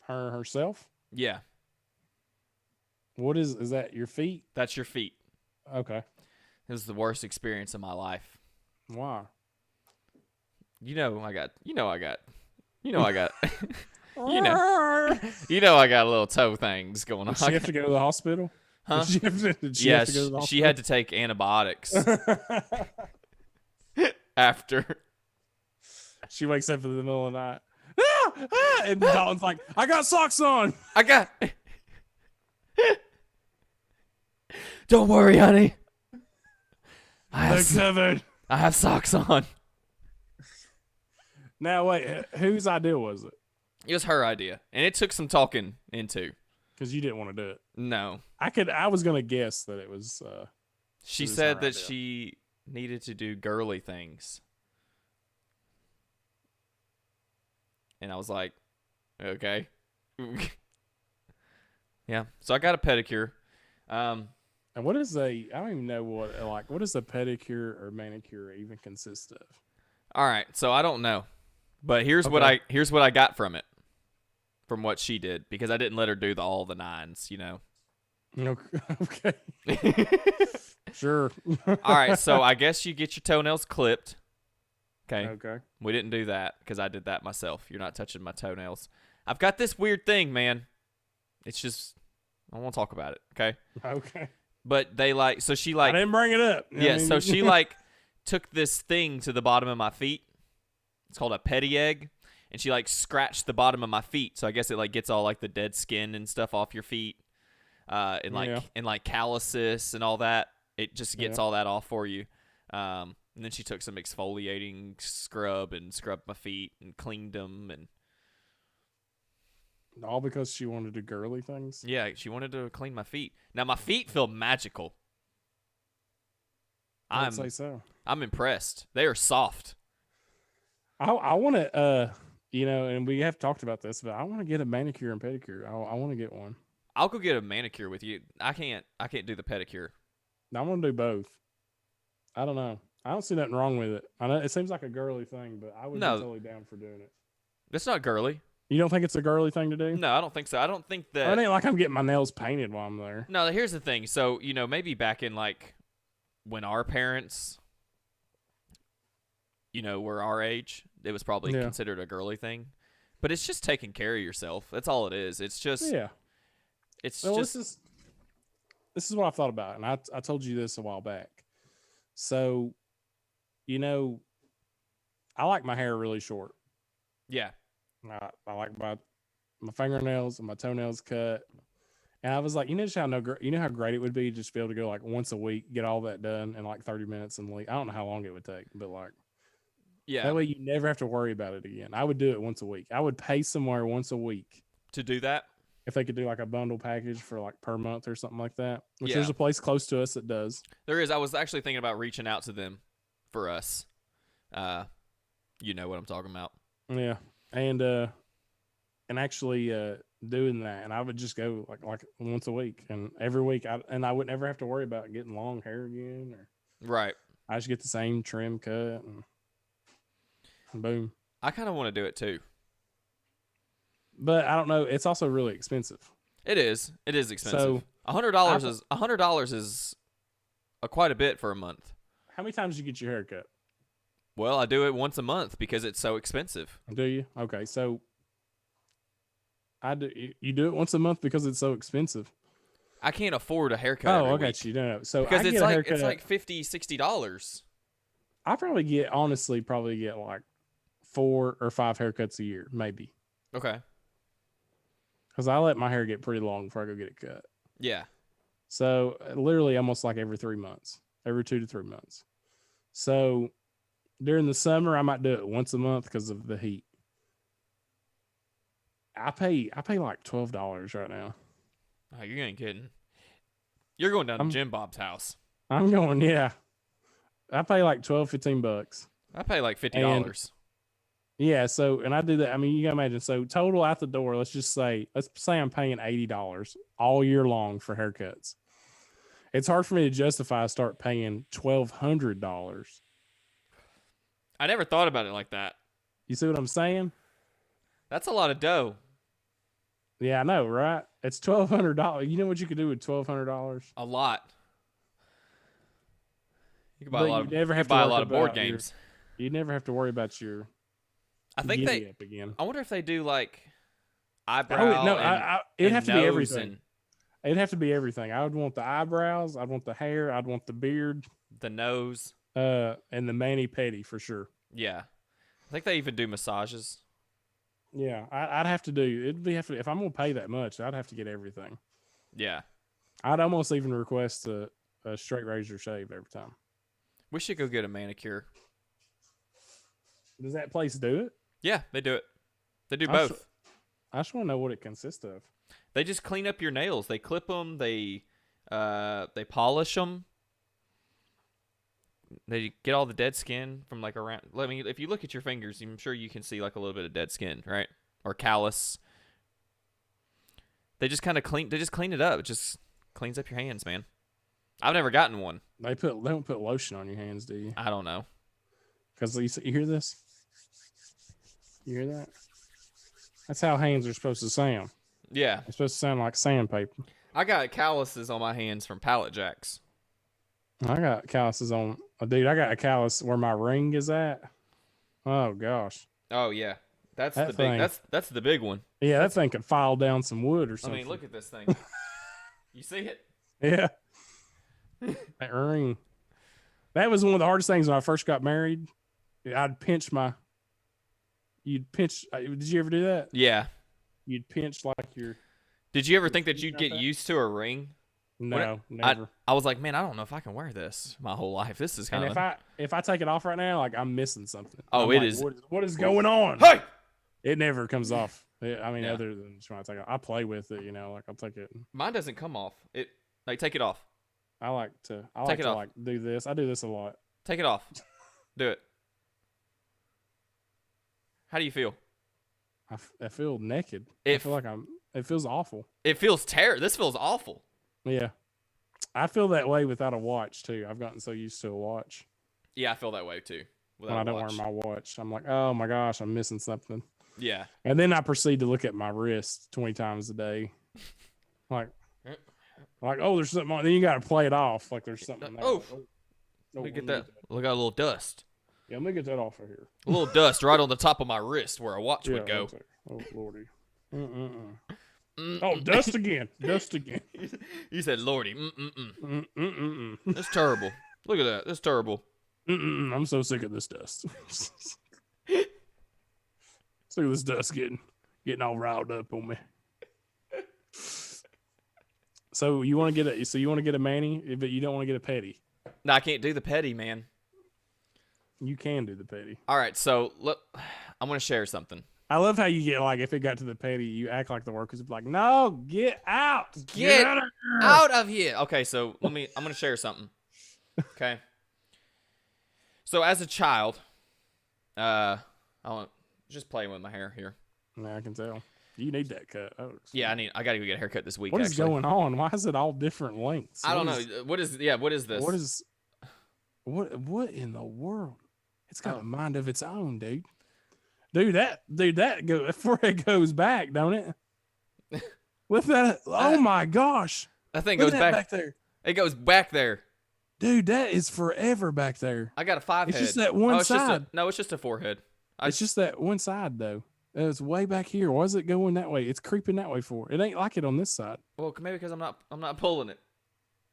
Herself? Yeah. What is that your feet? That's your feet. Okay. It was the worst experience of my life. Why? I got You know, you know, I got a little toe things going on. Did she have to go to the hospital? Huh? Did she have to go to the hospital? She had to take antibiotics after. She wakes up in the middle of the night. And Dalton's like, I got socks on. I got. Don't worry, honey. They're covered. I have socks on. Now, wait, whose idea was it? It was her idea, and it took some talking into. Because you didn't want to do it. No. I was going to guess that it was. She said that she needed to do girly things. And I was like, okay. Yeah. So I got a pedicure. And what is I don't even know what does a pedicure or manicure even consist of? All right. So I don't know. But here's what I got from it. From what she did, because I didn't let her do all the nines, you know. Okay. Sure. All right, so I guess you get your toenails clipped. Okay. Okay. We didn't do that because I did that myself. You're not touching my toenails. I've got this weird thing, man. It's just I won't talk about it. Okay. Okay. But she I didn't bring it up. Yeah. So she took this thing to the bottom of my feet. It's called a petty egg. And she scratched the bottom of my feet, so I guess it gets all the dead skin and stuff off your feet, and calluses and all that. It just gets all that off for you. And then she took some exfoliating scrub and scrubbed my feet and cleaned them, and all because she wanted to do girly things. Yeah, she wanted to clean my feet. Now my feet feel magical. I'd say so. I'm impressed. They are soft. I want to. And we have talked about this, but I want to get a manicure and pedicure. I want to get one. I'll go get a manicure with you. I can't do the pedicure. I want to do both. I don't know. I don't see nothing wrong with it. I know it seems like a girly thing, but I would be totally down for doing it. It's not girly. You don't think it's a girly thing to do? No, I don't think so. I don't think that. It ain't like I'm getting my nails painted while I'm there. No, here's the thing. So, maybe back in when our parents, were our age, it was probably considered a girly thing. But it's just taking care of yourself. That's all it is. It's just It's just this is what I thought about, and I told you this a while back. So, I like my hair really short. Yeah. I like my fingernails and my toenails cut. And I was like, how great it would be just to be able to go once a week, get all that done in 30 minutes and leave. I don't know how long it would take, but that way you never have to worry about it again. I would do it once a week. I would pay somewhere once a week to do that. If they could do a bundle package for per month or something like that, which there's a place close to us that does. There is. I was actually thinking about reaching out to them for us. You know what I'm talking about. Yeah. And actually doing that, and I would just go like once a week, and every week, I would never have to worry about getting long hair again, or right. I just get the same trim cut, and boom. I kind of want to do it too, but I don't know. It's also really expensive. It is. It is expensive. So $100 is quite a bit for a month. How many times do you get your hair cut? Well, I do it once a month because it's so expensive. Do you? Okay, so I do. You do it once a month because it's so expensive. I can't afford a haircut. Oh, okay. You know, so because it's $50, $60. I probably get 4 or 5 haircuts a year, maybe. Okay. Because I let my hair get pretty long before I go get it cut. Yeah. So literally almost every 3 months, every 2 to 3 months. So during the summer, I might do it once a month because of the heat. I pay $12 right now. Oh, you ain't kidding. You're going down to Jim Bob's house. I'm going, yeah. I pay $12, $15. I pay $50. Yeah, so, and I do that. I mean, you can imagine. So total out the door, let's say I'm paying $80 all year long for haircuts. It's hard for me to justify start paying $1,200. I never thought about it like that. You see what I'm saying? That's a lot of dough. Yeah, I know, right? It's $1,200. You know what you could do with $1,200? A lot. You could buy a lot of board games. You never have to worry about your. I think up again. I wonder if they do eyebrow. No, it'd and have to be nose everything. It'd have to be everything. I would want the eyebrows. I'd want the hair. I'd want the beard. the nose. And the mani-pedi for sure. Yeah, I think they even do massages. Yeah, I'd have to do. If I'm gonna pay that much, I'd have to get everything. Yeah, I'd almost even request a straight razor shave every time. we should go get a manicure. Does that place do it? Yeah, they do it. They do I both. I just want to know what it consists of. They just clean up your nails. They clip them. They polish them. They get all the dead skin from like around. I mean, if you look at your fingers, I'm sure you can see like a little bit of dead skin, right? Or callus. They just kind of clean. They just clean it up. It just cleans up your hands, man. I've never gotten one. They don't put lotion on your hands, do you? I don't know. Because you hear this? You hear that? That's how hands are supposed to sound. Yeah, They're supposed to sound like sandpaper. I got calluses on my hands from pallet jacks. I got calluses on. Dude, I got a callus where my ring is at. Oh gosh. Oh yeah, that's That the thing. big. That's the big one. Yeah, that thing could file down some wood or I something. mean, look at this thing. You see it? Yeah. That ring. That was one of the hardest things when I first got married. I'd pinch my. You'd pinch. Did you ever do that? Yeah. You'd pinch like your. Did you ever think that you'd Not get that? used to a ring? No, never. I was like, man, I don't know if I can wear this my whole life. This is kind And of. if I take it off right now, like I'm missing something. Oh, I'm it like, is- What is going on? Hey. It never comes off. I mean, Yeah. other than just when I take it, I play with it. Like I'll take it. Mine doesn't come off. It like take it off. I like to. Take it off. like do this. I do this a lot. Take it off. Do it. How do you feel? I feel naked. I If- feel like It feels awful. It feels terrible. This feels awful. Yeah, I feel that way without a watch too. I've gotten so used to a watch. Yeah, I feel that way too. When I don't wear my watch, I'm like, oh my gosh, I'm missing something. Yeah. And then I proceed to look at my wrist 20 times a day. Like, oh, there's something on. Then you got to play it off. Like there's something there. Oh. Like, Let me let get me that. Look, got a little dust. Yeah, let me get that off of here. A little dust right on the top of my wrist where a watch would go. that's it. Oh, Lordy. Oh, dust again. Dust again. You said, Lordy. Mm-mm-mm. Mm-mm-mm. That's terrible. Look at that. That's terrible. Mm-mm. I'm so sick of this dust. Sick of this dust getting all riled up on me. So you want to get a mani, but you don't want to get a pedi. No, I can't do the petty, man. You can do the pedi. All right, so look, I'm going to share something. I love how you get like if it got to the pedi, you act like the workers would be like, "No, get out, Get out of here." Out of here. Okay, so I'm going to share something. Okay. So as a child, I want just playing with my hair here. Yeah, I can tell. You need that cut. Oh, Yeah, I got to go get a haircut this week. what is actually. going on? Why is it all different lengths? I don't know. What is this? What in the world? It's got a mind of its own, dude. That forehead goes back, don't it? With that, oh my gosh, That thing look goes at that back. there, It goes back there. dude. That is forever back there. I got a 5 It's head. just that one it's just side. it's just a forehead. It's just that one side though. It's way back here. Why is it going that way? It's creeping that way for. It ain't like it on this side. Well, maybe because I'm not pulling it.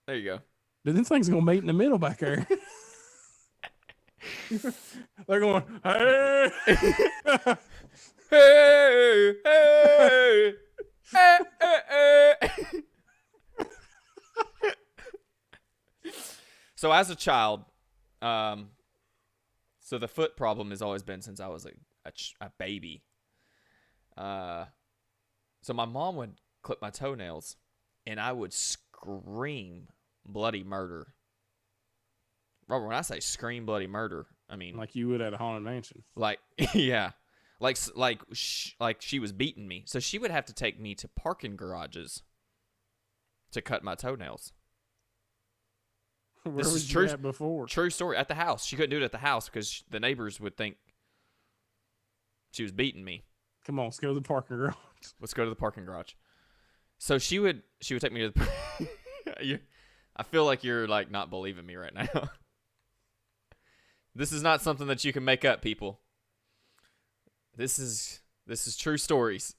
There you go. Dude, them things gonna meet in the middle back there. They're going, hey. Hey, hey, hey, hey, hey. So as a child, so the foot problem has always been since I was a baby. So my mom would clip my toenails, and I would scream bloody murder. Robert, when I say scream bloody murder, I mean Like you would at a haunted mansion. like yeah, like she was beating me. So she would have to take me to parking garages to cut my toenails. Where This was is you true. at before? True story. At the house, she couldn't do it at the house because the neighbors would think she was beating me. Come on, let's go to the parking garage. Let's go to the parking garage. So she would take me to the. I feel like you're like not believing me right now. This is not something that you can make up, people. This is true stories.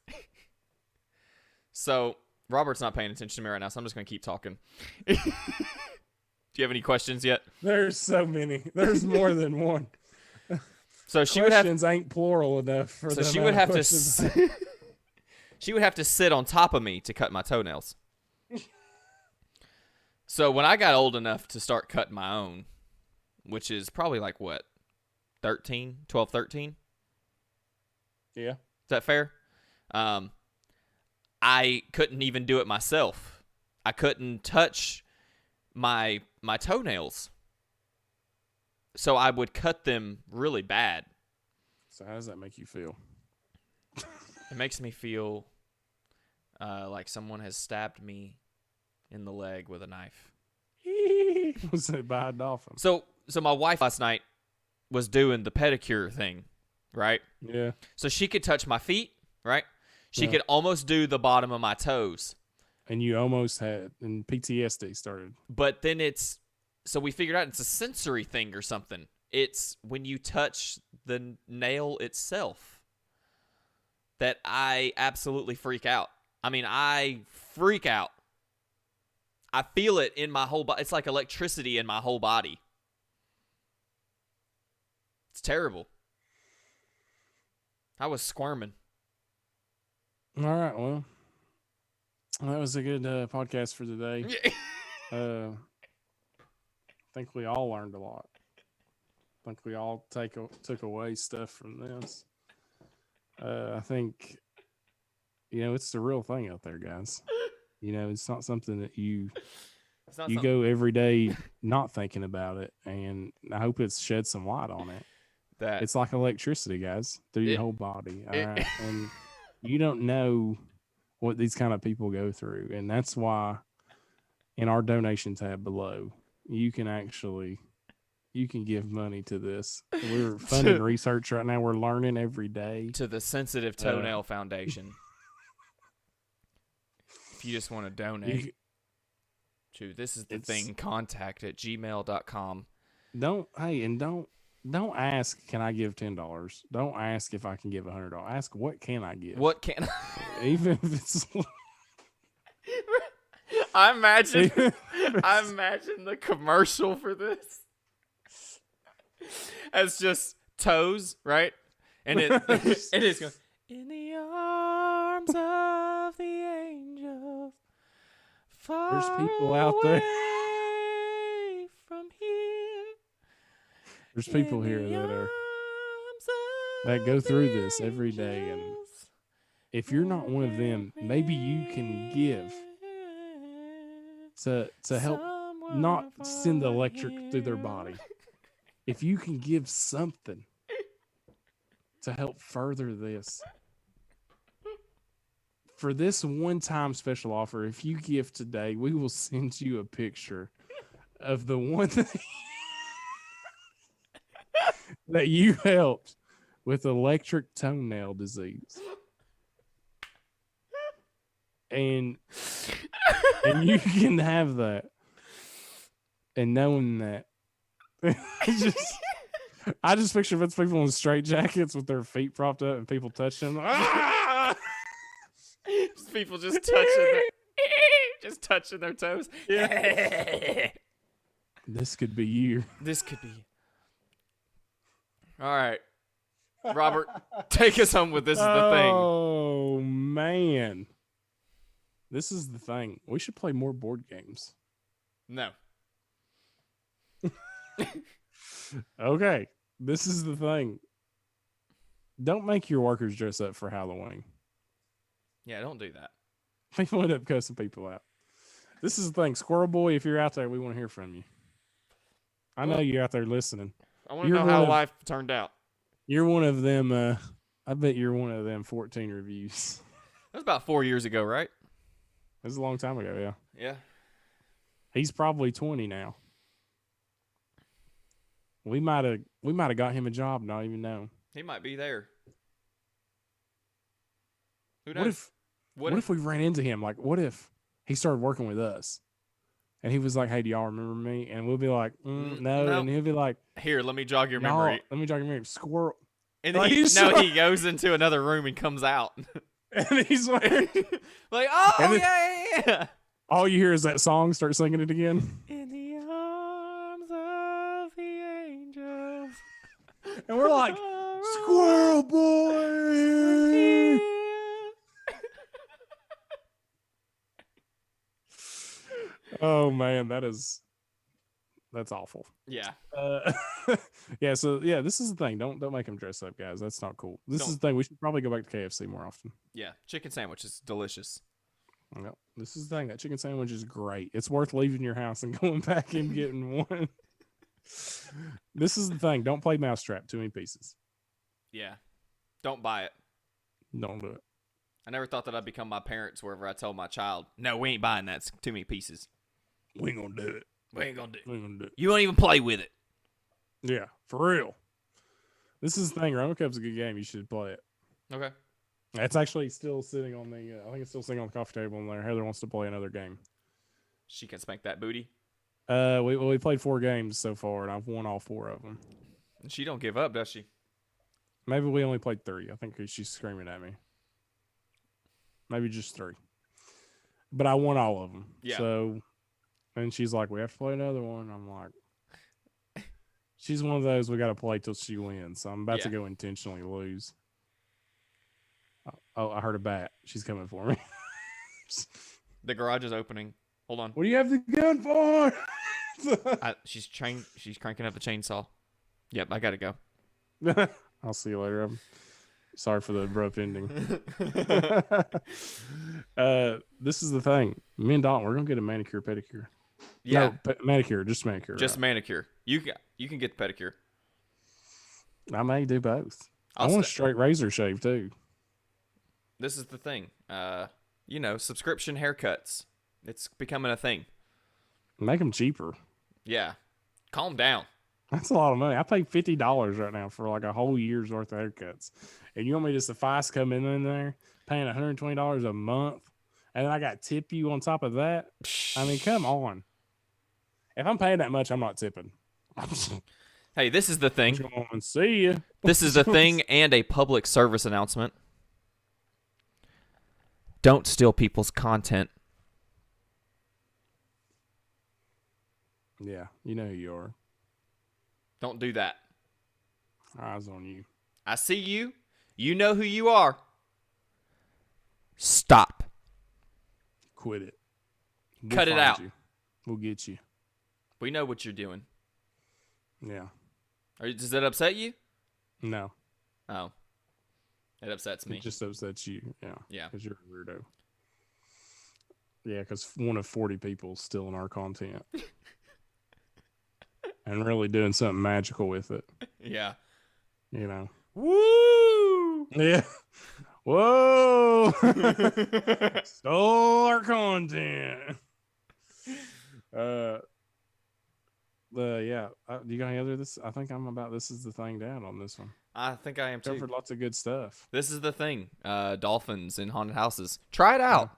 So Robert's not paying attention to me right now, so I'm just gonna keep talking. Do you have any questions yet? There's so many. There's more than one. So she questions ain't plural enough for so the she amount would of have to questions. she would have to sit on top of me to cut my toenails. So when I got old enough to start cutting my own, which is probably like what, 12, 13? Yeah. Is that fair? I couldn't even do it myself. I couldn't touch my toenails. So I would cut them really bad. So how does that make you feel? It makes me feel like someone has stabbed me in the leg with a knife. Was it by a dolphin? So my wife last night was doing the pedicure thing, right? Yeah. So she could touch my feet, right? She Yeah. could almost do the bottom of my toes. And you almost had, and PTSD started. But then so we figured out it's a sensory thing or something. It's when you touch the nail itself that I absolutely freak out. I mean, I freak out. I feel it in my whole body. It's like electricity in my whole body. It's terrible. I was squirming. All right. Well, that was a good podcast for today. I think we all learned a lot. I think we all took away stuff from this. I think, it's the real thing out there, guys. It's not something that you go every day not thinking about it, and I hope it's shed some light on it. It's like electricity, guys, through your whole body. All right, and you don't know what these kind of people go through, and that's why in our donation tab below, you can give money to this. We're funding research right now. We're learning every day. To the Sensitive Toenail Foundation. If you just want to donate to thisisthethingcontact@gmail.com. Don't ask, can I give $10? Don't ask if I can give $100. Ask, what can I give? What can Even if it's I imagine the commercial for this as just toes, right? And it's going, in the arms of the angels, far There's people out there. away from here. There's people here that go through this every day, and if you're not one of them, maybe you can give to help not send the electric through their body. If you can give something to help further this, for this one-time special offer, if you give today, we will send you a picture of the one thing that you helped with electric toenail disease. And you can have that. And knowing that, I just picture those people in straight jackets with their feet propped up and people touching them. Just people just touching their toes. Yeah. This could be you. This could be. All right, Robert, take us home with This Is the Thing. Oh, man. This is the thing. We should play more board games. No. Okay. This is the thing. Don't make your workers dress up for Halloween. Yeah, don't do that. People end up cussing people out. This is the thing. Squirrel Boy, if you're out there, we want to hear from you. I know you're out there listening. I want to know how life turned out. You're one of them. I bet you're one of them 14 reviews. That was about 4 years ago, right? It was a long time ago, yeah. Yeah. He's probably 20 now. We might have got him a job, not even know. He might be there. Who knows? What if we ran into him? Like, what if he started working with us? And he was like, "Hey, do y'all remember me?" And we'll be like, "No." And he'll be like, "Here, let me jog your memory. Let me jog your memory." Squirrel. And he goes into another room and comes out. And he's wearing. Like, oh, And then- yeah. All you hear is that song. Start singing it again. In the arms of the angels. And we're like, Squirrel Boy. Oh man, that's awful. Yeah. Yeah. So yeah, this is the thing. Don't make him dress up, guys. That's not cool. This is the thing. We should probably go back to KFC more often. Yeah. Chicken sandwich is delicious. Yep. This is the thing. That chicken sandwich is great. It's worth leaving your house and going back and getting one. This is the thing. Don't play Mousetrap. Too many pieces. Yeah. Don't buy it. Don't do it. I never thought that I'd become my parents wherever I told my child, no, we ain't buying that. It's too many pieces. We ain't gonna do it. We ain't gonna do it. We ain't gonna do it. You won't even play with it. Yeah, for real. This is the thing. Rumble Cup's a good game. You should play it. Okay. It's actually still sitting on the. I think it's still sitting on the coffee table in there. Heather wants to play another game. She can spank that booty. We played 4 games so far, and I've won all 4 of them. She don't give up, does she? Maybe we only played 3. I think she's screaming at me. Maybe just 3. But I won all of them. Yeah. So, and she's like, we have to play another one. I'm like, she's one of those we got to play till she wins. So I'm about to go intentionally lose. Oh, I heard a bat. She's coming for me. The garage is opening. Hold on. What do you have the gun for? She's cranking up the chainsaw. Yep, I gotta go. I'll see you later. I'm sorry for the abrupt ending. This is the thing. Me and Dalton, we're gonna get a manicure, pedicure. Yeah, no, manicure, just manicure. Just manicure. You can get the pedicure. I may do both. I want a straight razor shave too. This is the thing. Subscription haircuts. It's becoming a thing. Make them cheaper. Yeah. Calm down. That's a lot of money. I pay $50 right now for like a whole year's worth of haircuts. And you want me to suffice coming in there, paying $120 a month, and then I got tip you on top of that? I mean, come on. If I'm paying that much, I'm not tipping. Hey, this is the thing. Come on, see you. This is the thing and a public service announcement. Don't steal people's content. Yeah, you know who you are. Don't do that. Eyes on you. I see you. You know who you are. Stop. Quit it. Cut it out. You. We'll get you. We know what you're doing. Yeah. Does that upset you? No. Oh. It upsets me. It just upsets you. Yeah. Yeah. Because you're a weirdo. Yeah, because one of 40 people stealing our content. And really doing something magical with it. Yeah. You know. Woo! Yeah. Whoa! Stole our content. Yeah. Do you got any other this? I think I'm about this is the thing down on this one. I think I am too. Covered lots of good stuff. This is the thing. Dolphins in haunted houses. Try it out.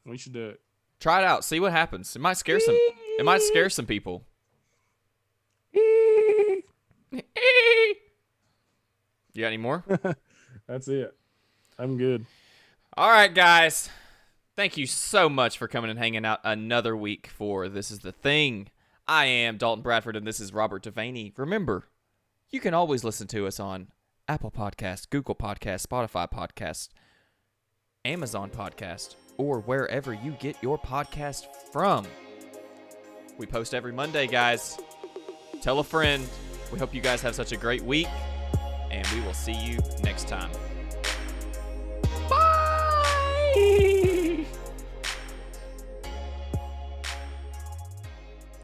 We should do it. Try it out. See what happens. It might scare some. It might scare some people. You got any more? That's it. I'm good. All right, guys. Thank you so much for coming and hanging out another week for This Is the Thing. I am Dalton Bradford, and this is Robert Devaney. Remember, you can always listen to us on Apple Podcasts, Google Podcasts, Spotify Podcasts, Amazon Podcast, or wherever you get your podcast from. We post every Monday, guys. Tell a friend. We hope you guys have such a great week, and we will see you next time.